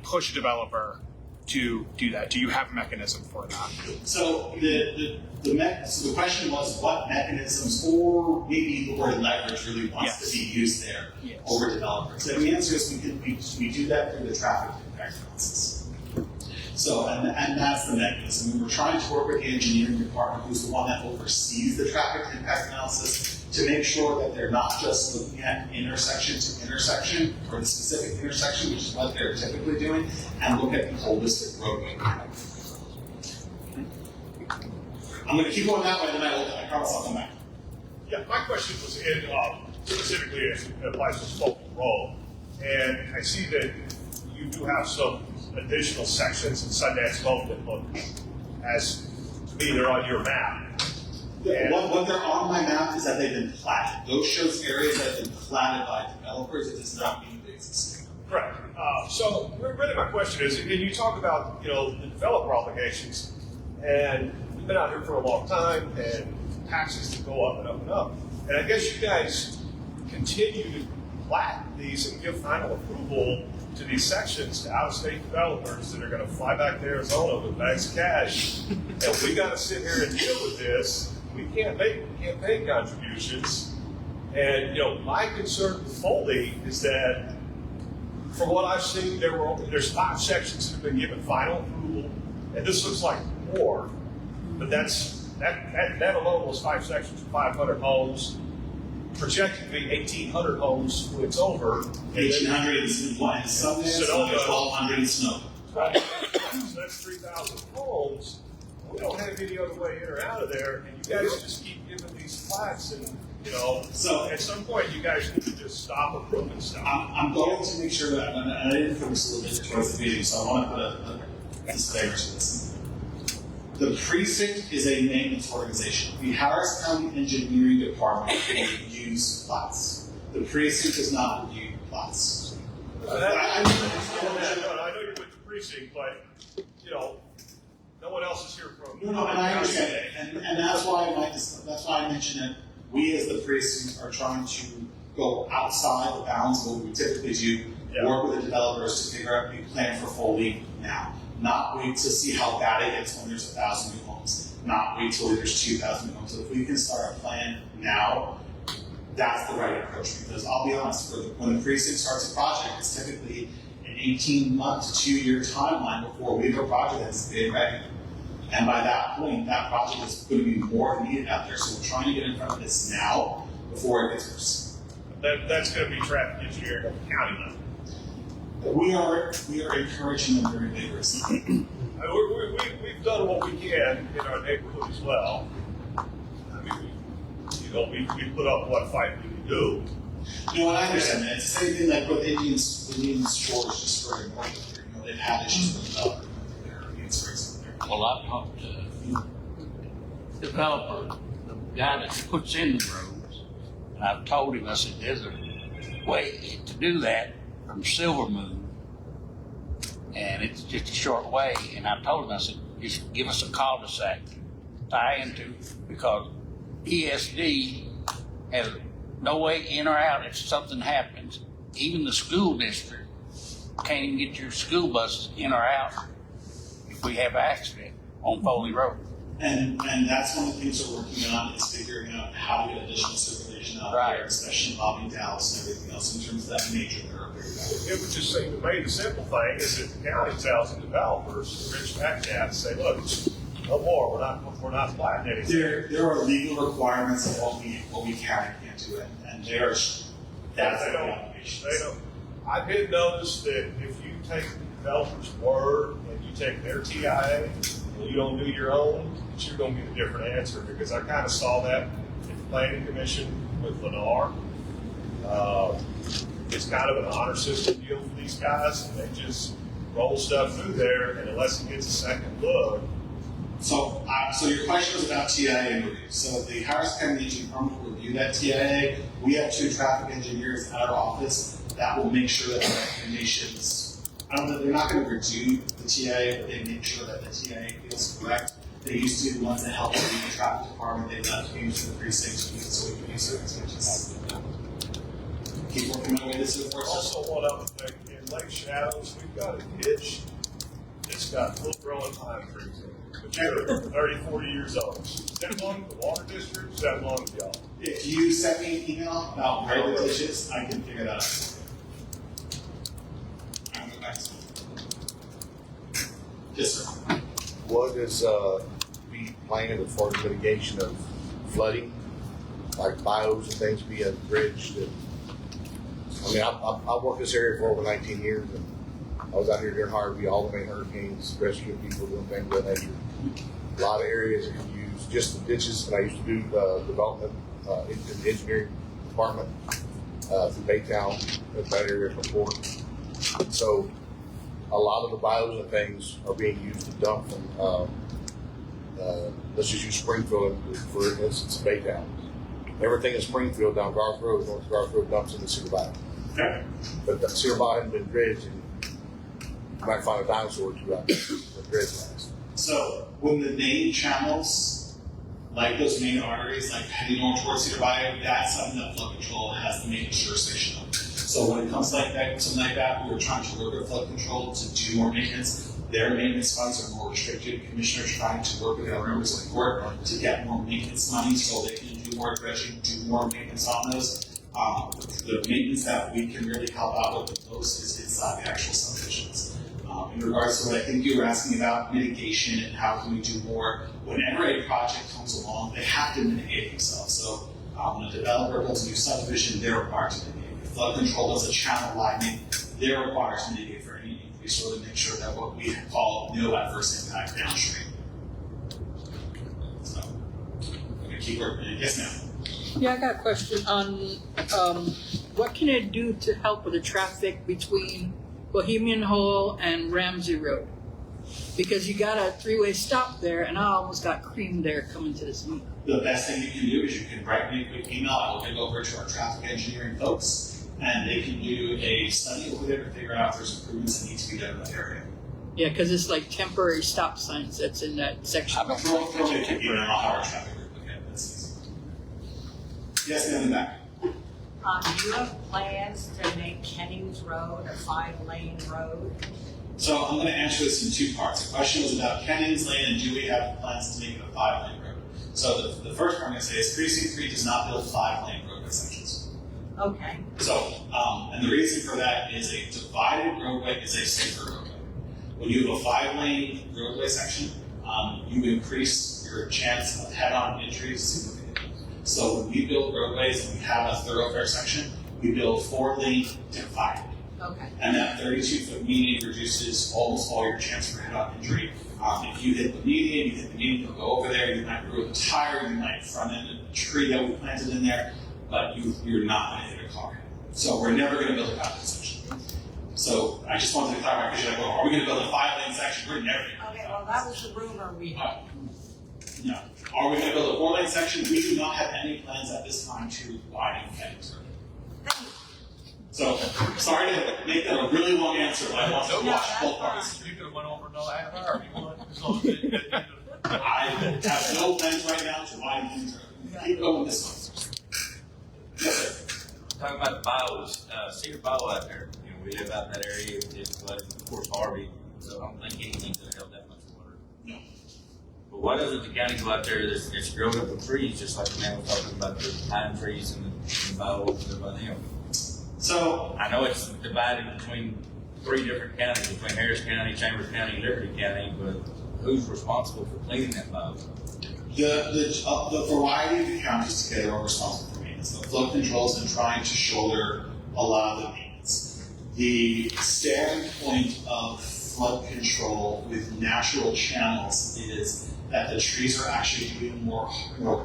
push a developer to do that? Do you have a mechanism for that? So the question was what mechanisms or maybe the word leverage really wants to be used there over developers. And the answer is we do that through the traffic impact analysis. So, and that's the mechanism. We're trying to work with the engineering department, who's the one that oversees the traffic impact analysis, to make sure that they're not just looking at intersection to intersection, or the specific intersection, which is what they're typically doing, and look at the holistic roadway. I'm going to keep going that way, and then I promise I'll come back. Yeah, my question was in specifically as it applies to Fulton Road, and I see that you do have some additional sections in Sundance Road that look, as to me, they're on your map. What they're on my map is that they've been platted. Those shows areas that have been platted by developers. It does not mean they exist. Correct. So really my question is, and you talk about, the developer obligations, and we've been out here for a long time, and taxes that go up and up and up. And I guess you guys continue to plat these and give final approval to these sections to out-of-state developers that are going to fly back to Arizona with bags of cash. And we got to sit here and deal with this. We can't pay contributions. And my concern with Foley is that, from what I've seen, there's 5 sections that have been given final approval, and this looks like more. But that alone was 5 sections, 500 homes, projected to be 1,800 homes when it's over. 1,800 in Sonoma, 1,200 in Sonoma. Right. So that's 3,000 homes. We don't have any other way in or out of there, and you guys just keep giving these flats, and so at some point you guys need to just stop approving stuff. I'm going to make sure that, and I didn't focus a little bit towards the meeting, so I want to put a disclaimer to this. The precinct is a maintenance organization. The Harris County Engineering Department reviews plats. The precinct does not review plats. I know you're with the precinct, but no one else is here from. No, and I understand it, and that's why I mentioned that we as the precinct are trying to go outside the bounds of what we typically do. Work with the developers to figure out a plan for Foley now. Not wait to see how bad it gets when there's 1,000 new homes. Not wait till there's 2,000 new homes. So if we can start a plan now, that's the right approach. Because I'll be honest, when the precinct starts a project, it's typically an 18-month to 2-year timeline before we have a project that's been ready. And by that point, that project is going to be more needed out there. So we're trying to get in front of this now before it gets worse. That's going to be traffic engineering at the county level. We are encouraging them very vigorously. We've done what we can in our neighborhood as well. I mean, we put up what fight we can do. And I understand that. It's the same thing like with Indian stores just for north here. They've had issues with developers with their Indian stores. Well, I talked to the developer, the guy that puts in the roads, and I've told him, I said, there's a way to do that from Silver Moon, and it's just a short way. And I told him, I said, just give us a cul-de-sac to tie into, because ESD has no way in or out if something happens. Even the school district can't even get your school buses in or out if we have an accident on Foley Road. And that's one of the things we're working on, is figuring out how to get additional circulation out there, especially involving Dallas and everything else in terms of that major thoroughfare. It would just seem to me the simple thing is that the county tells the developers, the rich back down, and say, look, No more, we're not plating anything. There are legal requirements of what we can and can't do, and that's the obligations. They don't. I did notice that if you take the developer's word and you take their TIA and you don't do your own, that you're going to get a different answer, because I kind of saw that at the planning commission with Lennar. It's kind of an honor system deal for these guys, and they just roll stuff through there, and unless it gets a second look. So your question was about TIA review. So the Harris County Engineering Department will review that TIA. We have 2 traffic engineers at our office that will make sure that the recommendations, they're not going to review the TIA, but they make sure that the TIA feels correct. They used to be the ones that helped lead the traffic department. They left games to the precincts so we can use their expertise. Keep working my way this is Also, one other thing, in Lake Shadows, we've got a ditch that's got full-grown pine trees in it, but you're 30, 40 years old. Is that belong to the water district? Does that belong to y'all? If you send me an email about where the ditch is, I can figure that out. I'm going back to you. Yes, sir. What is be planned as far as mitigation of flooding, like bios and things being bridged? And I mean, I've worked this area for over 19 years, and I was out here during Harvey, all the main hurricanes, rescuing people, doing things of that nature. A lot of areas that can use just the ditches, and I used to do development in the engineering department through Baytown, that area before. So a lot of the bios and things are being used to dump from, let's just use Springfield for instance, Baytown. Everything in Springfield down Garth Road, North Garth Road dumps into Cedar Bayou. Okay. But that Cedar Bayou hadn't been dredged, and you might find a dinosaur or two out there that dredged last. So when the main channels, like those main arteries, like heading north towards Cedar Bayou, that's something that flood control has the maintenance jurisdiction of. So when it comes like that, something like that, we're trying to work with flood control to do more maintenance. Their maintenance funds are more restricted. Commissioners trying to work with our members of the court to get more maintenance money so they can do more dredging, do more maintenance on those. The maintenance that we can really help out with the most is inside the actual subdivisions. In regards to what I think you were asking about mitigation and how can we do more, whenever a project comes along, they have to mitigate themselves. So when a developer builds a new subdivision, they're required to mitigate. If flood control does a channel widening, they're required to mitigate for any increase or to make sure that what we call no adverse impact downstream. So I'm going to keep working. Yes, ma'am. Yeah, I got a question on what can it do to help with the traffic between Bohemian Hole and Ramsey Road? Because you got a 3-way stop there, and I almost got creamed there coming to this meeting. The best thing you can do is you can write me a quick email. I will get over to our traffic engineering folks, and they can do a study over there to figure out if there's improvements that need to be done in that area. Yeah, because it's like temporary stop signs that's in that section. Throw me a quick email. I'll have our traffic group look at it. That's easy. Yes, ma'am, in the back. Do you have plans to make Kennings Road a 5-lane road? So I'm going to answer this in 2 parts. The question was about Kennings Lane and do we have plans to make it a 5-lane road? So the first part I'm going to say is Precinct 3 does not build 5-lane roadway sections. Okay. So, and the reason for that is a divided roadway is a safer roadway. When you have a 5-lane roadway section, you increase your chance of head-on injuries significantly. So when we build roadways and we have a thoroughfare section, we build 4-lane divided. Okay. And that 32-foot median reduces almost all your chance for head-on injury. If you hit the median, you'll go over there, you might ruin a tire, you might front end a tree that we planted in there, but you're not going to hit a car. So we're never going to build a 5-lane section. So I just wanted to clarify, because you're like, well, are we going to build a 5-lane section? We're never going to. Okay, well, that was the rumor we had. No. Are we going to build a 4-lane section? We do not have any plans at this time to widen Kennings Road. So, sorry to make that a really long answer, but I want to watch both parties. You could have went over another half hour if you want. I have no plans right now to widen Kennings Road. Keep going with this one. Yes, sir. Talking about the bios, Cedar Bayou out there. You know, we live out in that area. It's flooded, of course, Harvey. So I don't think anything's going to help that much water. No. But why doesn't the county go out there that's grown up with trees, just like the man was talking about the pine trees and the bios and everything else? So I know it's divided between 3 different counties, between Harris County, Chambers County, and Liberty County, but who's responsible for cleaning that bow? The variety of the counties together are responsible for maintenance. The flood control's been trying to shoulder a lot of the maintenance. The standpoint of flood control with natural channels is that the trees are actually doing more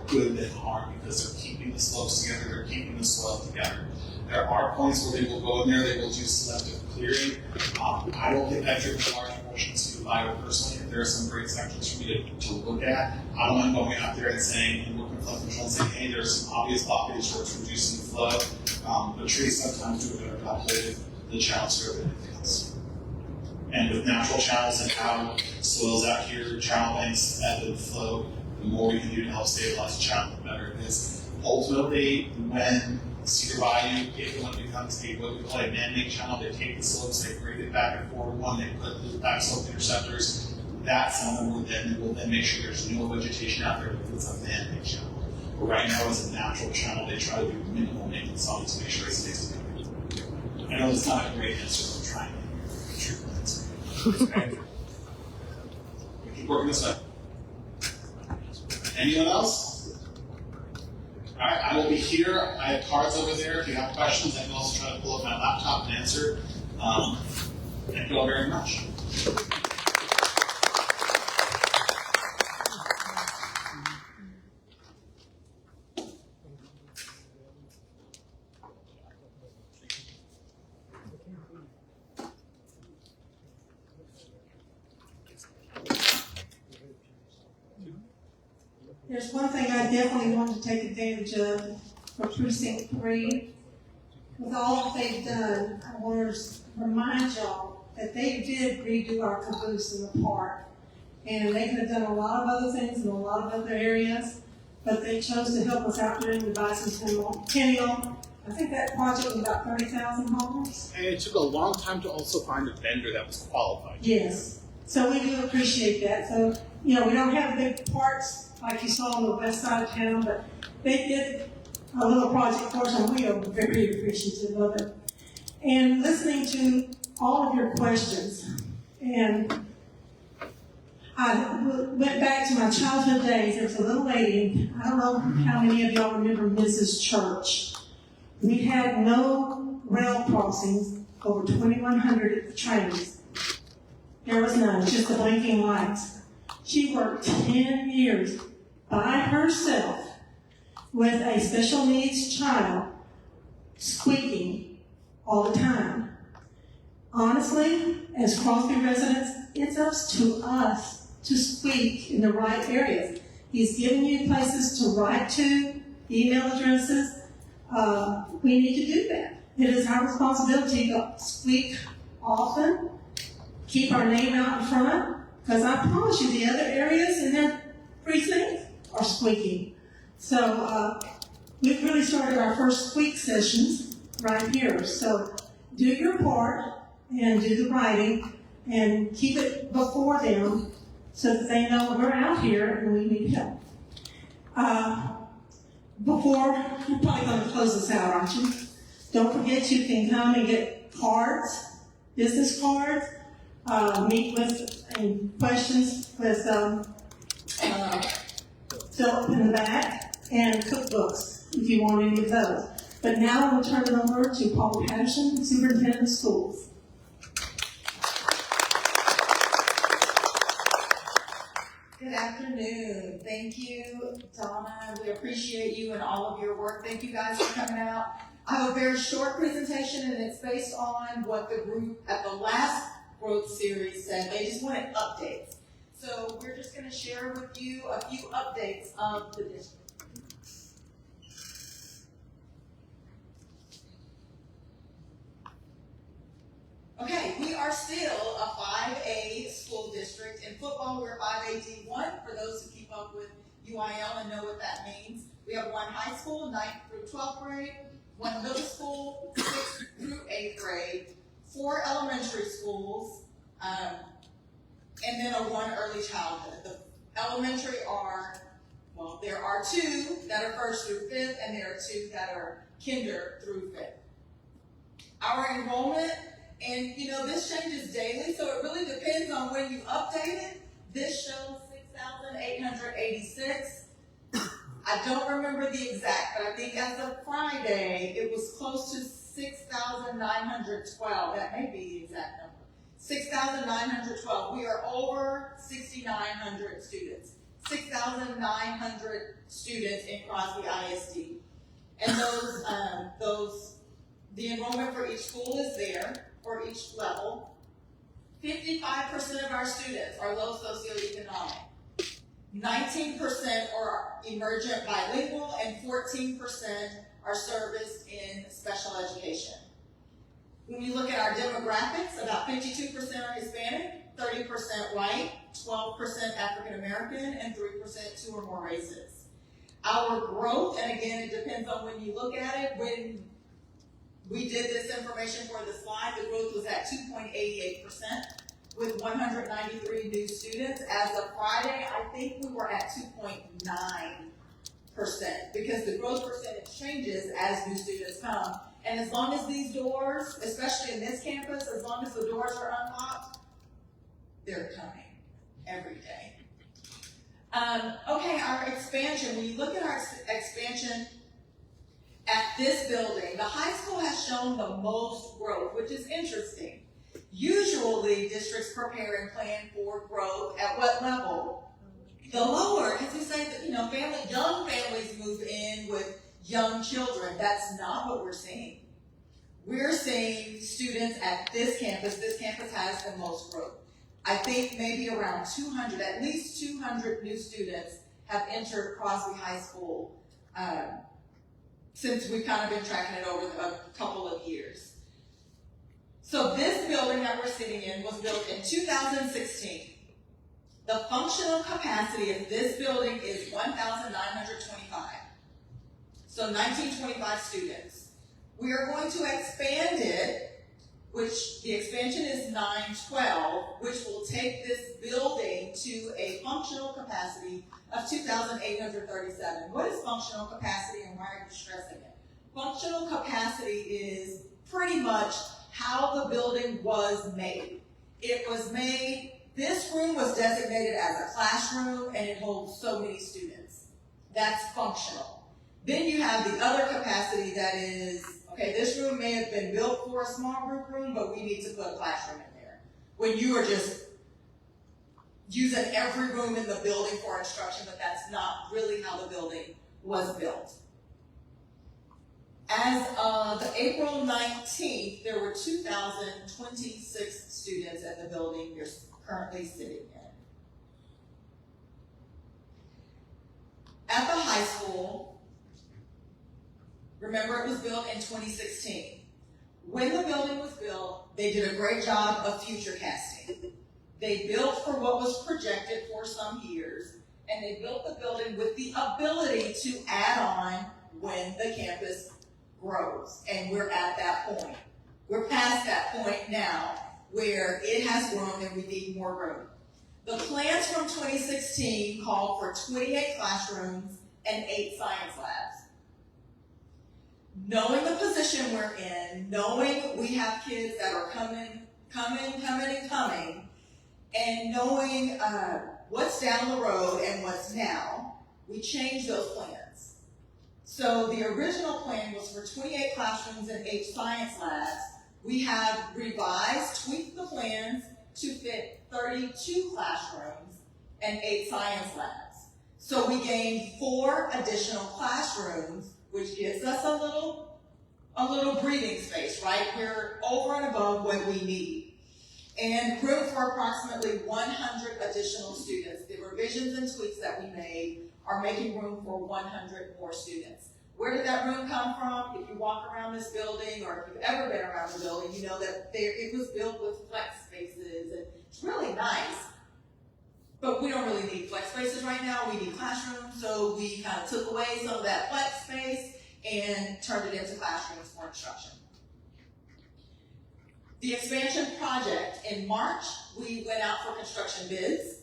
good than harm because they're keeping the slopes together, they're keeping the soil together. There are points where they will go in there, they will do selective clearing. I don't think I've driven large portions through Iowa personally. There are some great sections for me to look at. I don't mind going out there and saying, and working with flood control and saying, hey, there's some obvious blockage where it's reducing the flood. The trees sometimes do a better job holding the channels here than anything else. And with natural channels and how soils out here, channel banks ebb and flow, the more we can do to help stabilize the channel, the better it is. Ultimately, when Cedar Bayou, if one becomes what we call a man-made channel, they take the slopes, they grade it back and forward one, they put the back slope interceptors. That someone will then make sure there's no vegetation out there because it's a man-made channel. But right now, as a natural channel, they try to do minimal maintenance on it to make sure it stays together. I know it's not a great answer, I'm trying to true answer. We keep working this way. Anyone else? All right, I will be here. I have cards over there. If you have questions, I can also try to pull up my laptop and answer. Thank you all very much. There's one thing I definitely want to take advantage of for Precinct 3. With all that they've done, I want to remind y'all that they did redo our caboose in the park. And they could have done a lot of other things in a lot of other areas, but they chose to help us out during the bicentennial. I think that project was about 30,000 And it took a long time to also find a vendor that was qualified. Yes. So we do appreciate that. So, we don't have big parks like you saw on the west side of town, but they did a little project for us, and we are very appreciative of it. And listening to all of your questions, and I went back to my childhood days. There was a little lady, I don't know how many of y'all remember Mrs. Church. We had no rail crossings over 2,100 trains. There was none, just the blinking lights. She worked 10 years by herself with a special needs child squeaking all the time. Honestly, as Crosby residents, it's up to us to squeak in the right areas. He's giving you places to write to, email addresses. We need to do that. It is our responsibility to squeak often, keep our name out in front, because I promise you the other areas in their precincts are squeaking. So we've really started our first squeak sessions right here. So do your part and do the writing and keep it before them so that they know we're out here and we need help. You're probably going to close this out, aren't you? Don't forget you can come and get cards, business cards, meet with and questions with Philip in the back, and cookbooks if you want any of those. But now we'll turn it over to Paul Patterson, Superintendent of Schools. Good afternoon. Thank you, Donna. We appreciate you and all of your work. Thank you guys for coming out. I have a very short presentation, and it's based on what the group at the last growth series said. They just wanted updates. So we're just going to share with you a few updates of the district. Okay, we are still a 5A school district. In football, we're 5A D1, for those who keep up with UIL and know what that means. We have one high school, 9th through 12th grade, one middle school, 6th through 8th grade, 4 elementary schools, and then one early childhood. The elementary are, well, there are 2 that are 1st through 5th, and there are 2 that are kinder through 5th. Our enrollment, and this changes daily, so it really depends on when you update it. This shows 6,886. I don't remember the exact, but I think as of Friday, it was close to 6,912. That may be the exact number. 6,912. We are over 6,900 students. 6,900 students in Crosby ISD. And the enrollment for each school is there, for each level. 55% of our students are low socioeconomic. 19% are emergent bilingual, and 14% are serviced in special education. When you look at our demographics, about 52% are Hispanic, 30% white, 12% African American, and 3% 2 or more races. Our growth, and again, it depends on when you look at it, when we did this information for the slide, the growth was at 2.88%. With 193 new students. As of Friday, I think we were at 2.9%, because the growth percentage changes as new students come. And as long as these doors, especially in this campus, as long as the doors are unlocked, they're coming every day. Okay, our expansion. When you look at our expansion at this building, the high school has shown the most growth, which is interesting. Usually, districts prepare and plan for growth at what level? The lower, because we say that, young families move in with young children. That's not what we're seeing. We're seeing students at this campus. This campus has the most growth. I think maybe around 200, at least 200 new students have entered Crosby High School since we've kind of been tracking it over a couple of years. So this building that we're sitting in was built in 2016. The functional capacity of this building is 1,925. So 1,925 students. We are going to expand it, which the expansion is 912, which will take this building to a functional capacity of 2,837. What is functional capacity, and why are you stressing it? Functional capacity is pretty much how the building was made. It was made, this room was designated as a classroom, and it holds so many students. That's functional. Then you have the other capacity that is, okay, this room may have been built for a small group room, but we need to put a classroom in there. When you are just using every room in the building for instruction, but that's not really how the building was built. As of April 19th, there were 2,026 students at the building you're currently sitting in. At the high school, remember it was built in 2016. When the building was built, they did a great job of future casting. They built for what was projected for some years, and they built the building with the ability to add on when the campus grows, and we're at that point. We're past that point now where it has grown and we need more room. The plans from 2016 called for 28 classrooms and 8 science labs. Knowing the position we're in, knowing we have kids that are coming, and knowing what's down the road and what's now, we changed those plans. So the original plan was for 28 classrooms and 8 science labs. We have revised, tweaked the plans to fit 32 classrooms and 8 science labs. So we gained 4 additional classrooms, which gives us a little breathing space, right? We're over and above what we need. And room for approximately 100 additional students. The revisions and tweaks that we made are making room for 100 more students. Where did that room come from? If you walk around this building, or if you've ever been around the building, you know that it was built with flex spaces, and it's really nice. But we don't really need flex spaces right now. We need classrooms, so we kind of took away some of that flex space and turned it into classrooms for instruction. The expansion project, in March, we went out for construction bids.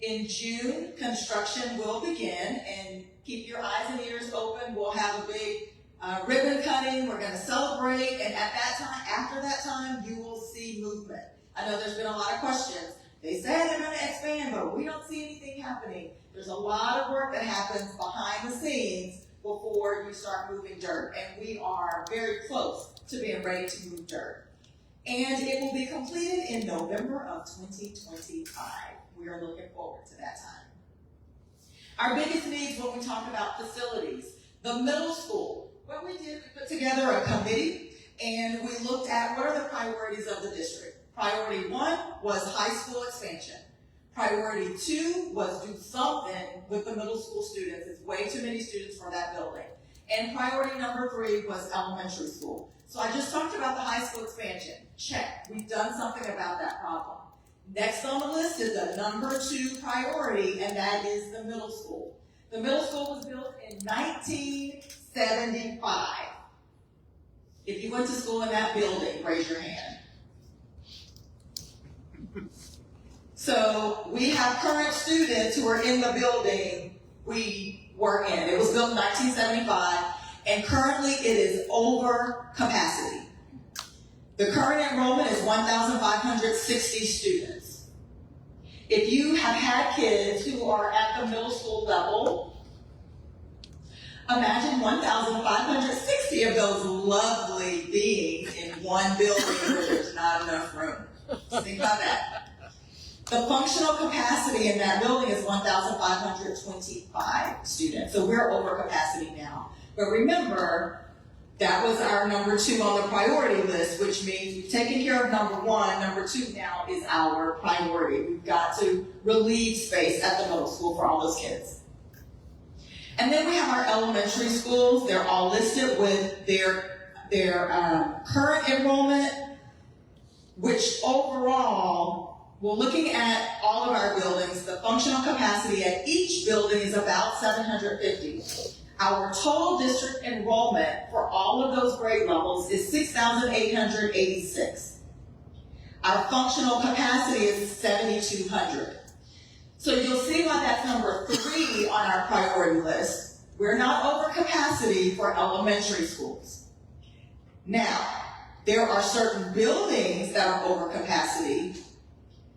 In June, construction will begin, and keep your eyes and ears open. We'll have a big ribbon cutting. We're going to celebrate, and at that time, after that time, you will see movement. I know there's been a lot of questions. They said they're going to expand plan, but we don't see anything happening. There's a lot of work that happens behind the scenes before you start moving dirt, and we are very close to being ready to move dirt. And it will be completed in November of 2025. We are looking forward to that time. Our biggest needs when we talk about facilities, the middle school. What we did, we put together a committee and we looked at what are the priorities of the district. Priority 1 was high school expansion. Priority 2 was do something with the middle school students. It's way too many students for that building. And priority number 3 was elementary school. So I just talked about the high school expansion. Check. We've done something about that problem. Next on the list is the number 2 priority, and that is the middle school. The middle school was built in 1975. If you went to school in that building, raise your hand. So we have current students who are in the building we were in. It was built in 1975, and currently it is over capacity. The current enrollment is 1,560 students. If you have had kids who are at the middle school level, imagine 1,560 of those lovely beings in one building where there's not enough room. Think about that. The functional capacity in that building is 1,525 students. So we're over capacity now. But remember, that was our number 2 on the priority list, which means we've taken care of number 1. Number 2 now is our priority. We've got to relieve space at the middle school for all those kids. And then we have our elementary schools. They're all listed with their current enrollment, which overall, we're looking at all of our buildings. The functional capacity at each building is about 750. Our total district enrollment for all of those grade levels is 6,886. Our functional capacity is 7,200. So you'll see why that's number 3 on our priority list. We're not over capacity for elementary schools. Now, there are certain buildings that are over capacity.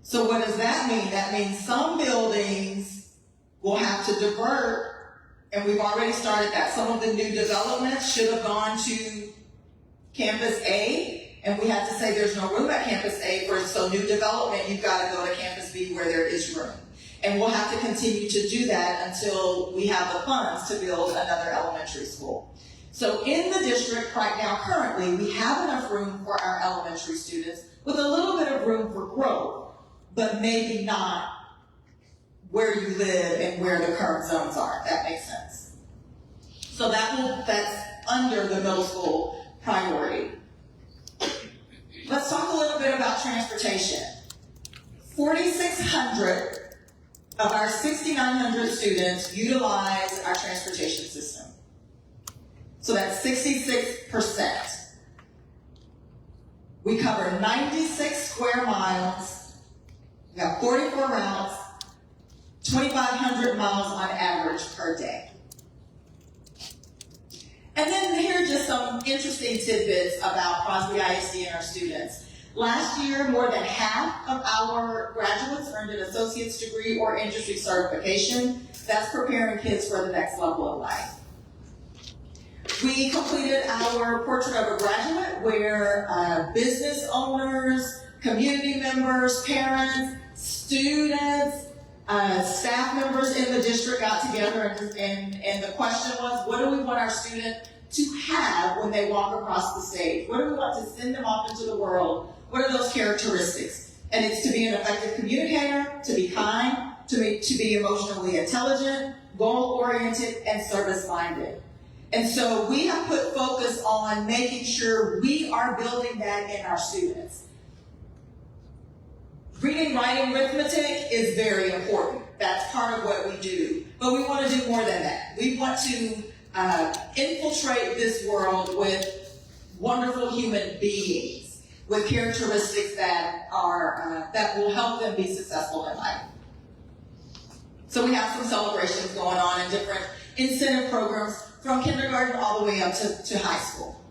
So what does that mean? That means some buildings will have to divert, and we've already started that. Some of the new developments should have gone to Campus A, and we have to say there's no room at Campus A so new development, you've got to go to Campus B where there is room. And we'll have to continue to do that until we have the funds to build another elementary school. So in the district right now, currently, we have enough room for our elementary students with a little bit of room for growth, but maybe not where you live and where the current zones are, if that makes sense. So that's under the middle school priority. Let's talk a little bit about transportation. 4,600 of our 6,900 students utilize our transportation system. So that's 66%. We cover 96 square miles. We have 44 routes, 2,500 miles on average per day. And then here are just some interesting tidbits about Crosby ISD and our students. Last year, more than half of our graduates earned an associate's degree or industry certification. That's preparing kids for the next level of life. We completed our portrait of a graduate where business owners, community members, parents, students, staff members in the district got together and the question was, what do we want our student to have when they walk across the stage? What do we want to send them off into the world? What are those characteristics? And it's to be an effective communicator, to be kind, to be emotionally intelligent, goal-oriented, and service-minded. And so we have put focus on making sure we are building that in our students. Reading, writing, arithmetic is very important. That's part of what we do. But we want to do more than that. We want to infiltrate this world with wonderful human beings, with characteristics that will help them be successful in life. So we have some celebrations going on and different incentive programs from kindergarten all the way up to high school.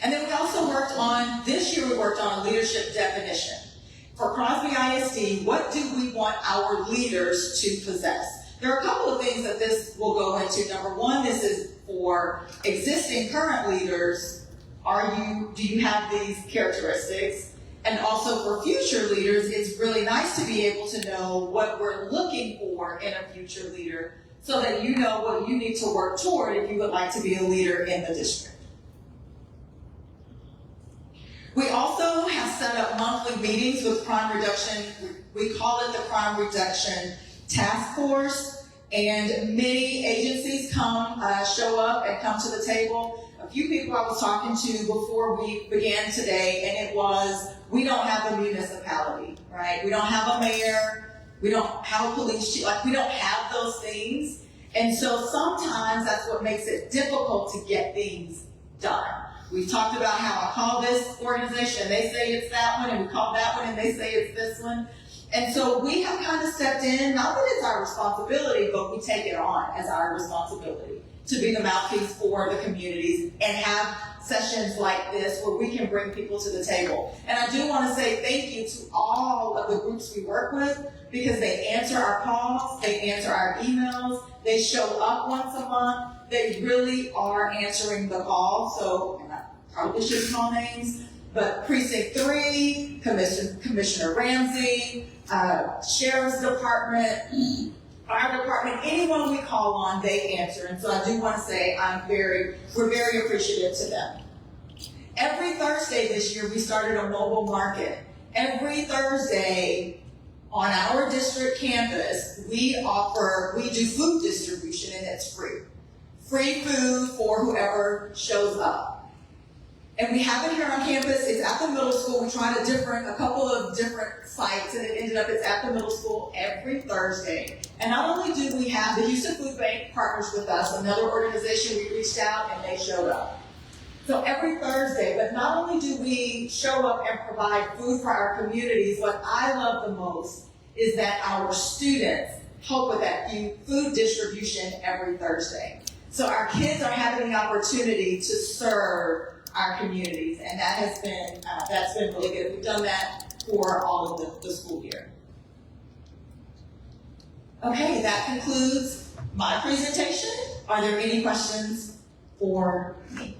And then we also worked this year we worked on a leadership definition. For Crosby ISD, what do we want our leaders to possess? There are a couple of things that this will go into. Number one, this is for existing current leaders. Do you have these characteristics? And also for future leaders, it's really nice to be able to know what we're looking for in a future leader so that you know what you need to work toward if you would like to be a leader in the district. We also have set up monthly meetings with crime reduction. We call it the Crime Reduction Task Force, and many agencies show up and come to the table. A few people I was talking to before we began today, and it was, we don't have a municipality, right? We don't have a mayor, we don't have a police chief, we don't have those things. And so sometimes that's what makes it difficult to get things done. We've talked about how I call this organization, they say it's that one, and we call that one, and they say it's this one. And so we have kind of stepped in, not that it's our responsibility, but we take it on as our responsibility to be the mouthpiece for the communities and have sessions like this where we can bring people to the table. And I do want to say thank you to all of the groups we work with, because they answer our calls, they answer our emails, they show up once a month, they really are answering the call. So, and I probably shouldn't call names, but Precinct 3, Commissioner Ramsey, Sheriff's Department, Fire Department, anyone we call on, they answer. And so I do want to say we're very appreciative to them. Every Thursday this year, we started a mobile market. Every Thursday on our district campus, we do food distribution, and it's free. Free food for whoever shows up. And we have it here on campus. It's at the middle school. We tried a couple of different sites, and it ended up it's at the middle school every Thursday. And not only do we have the Houston Food Bank partners with us, another organization, we reached out and they showed up. So every Thursday, but not only do we show up and provide food for our communities, what I love the most is that our students help with that food distribution every Thursday. So our kids are having the opportunity to serve our communities, and that's been really good. We've done that for all of the school year. Okay, that concludes my presentation. Are there any questions for me?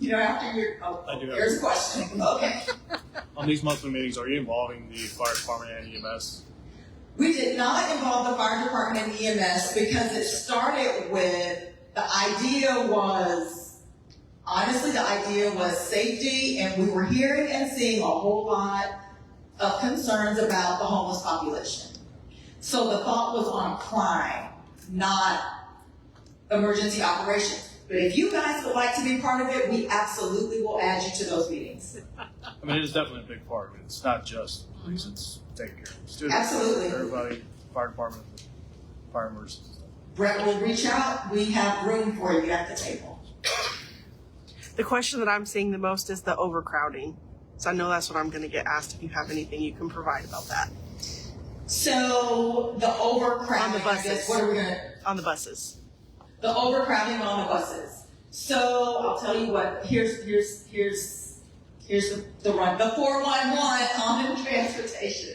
Here's a question. Okay. On these monthly meetings, are you involving the fire department and EMS? We did not involve the fire department and EMS because it started with, honestly, the idea was safety, and we were hearing and seeing a whole lot of concerns about the homeless population. So the thought was on crime, not emergency operations. But if you guys would like to be part of it, we absolutely will add you to those meetings. I mean, it is definitely a big part of it. It's not just police, it's taking care of the students. Absolutely. Everybody, fire department, fire emergencies. Brett will reach out. We have room for you at the table. The question that I'm seeing the most is the overcrowding. So I know that's what I'm going to get asked, if you have anything you can provide about that. So the overcrowding, on the buses. What are we going to? On the buses. The overcrowding on the buses. So I'll tell you what, here's the run. The 411 on transportation,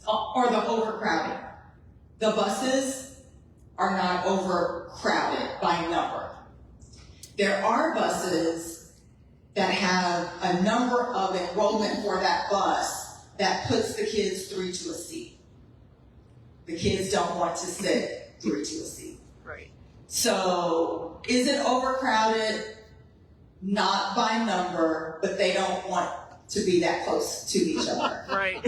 or the overcrowding. The buses are not overcrowded by number. There are buses that have a number of enrollment for that bus that puts the kids 3 to a seat. The kids don't want to sit 3 to a seat. Right. So is it overcrowded? Not by number, but they don't want to be that close to each other. Right.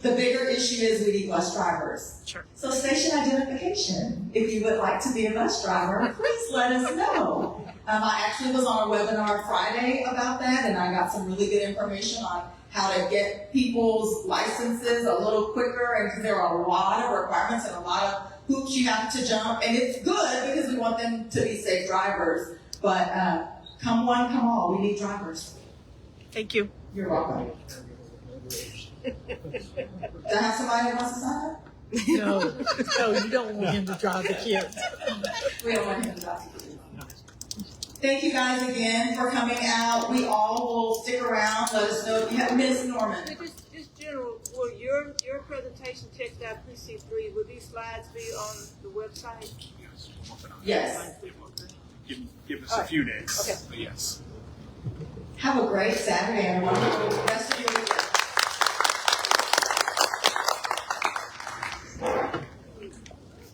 The bigger issue is we need bus drivers. Sure. So station identification. If you would like to be a bus driver, please let us know. I actually was on a webinar Friday about that, and I got some really good information on how to get people's licenses a little quicker, and because there are a lot of requirements and a lot of hoops you have to jump, and it's good because we want them to be safe drivers, but come one, come all, we need drivers. Thank you. You're welcome. Do I have somebody who wants to sign up? No, you don't want him to drive the kids. We don't want him to drive. Thank you guys again for coming out. We all will stick around. Let us know if you have Ms. Norman. Just general, will your presentation, TXDOT Precinct 3, will these slides be on the website? Yes. Give us a few days. Okay. But yes. Have a great Saturday and a wonderful rest of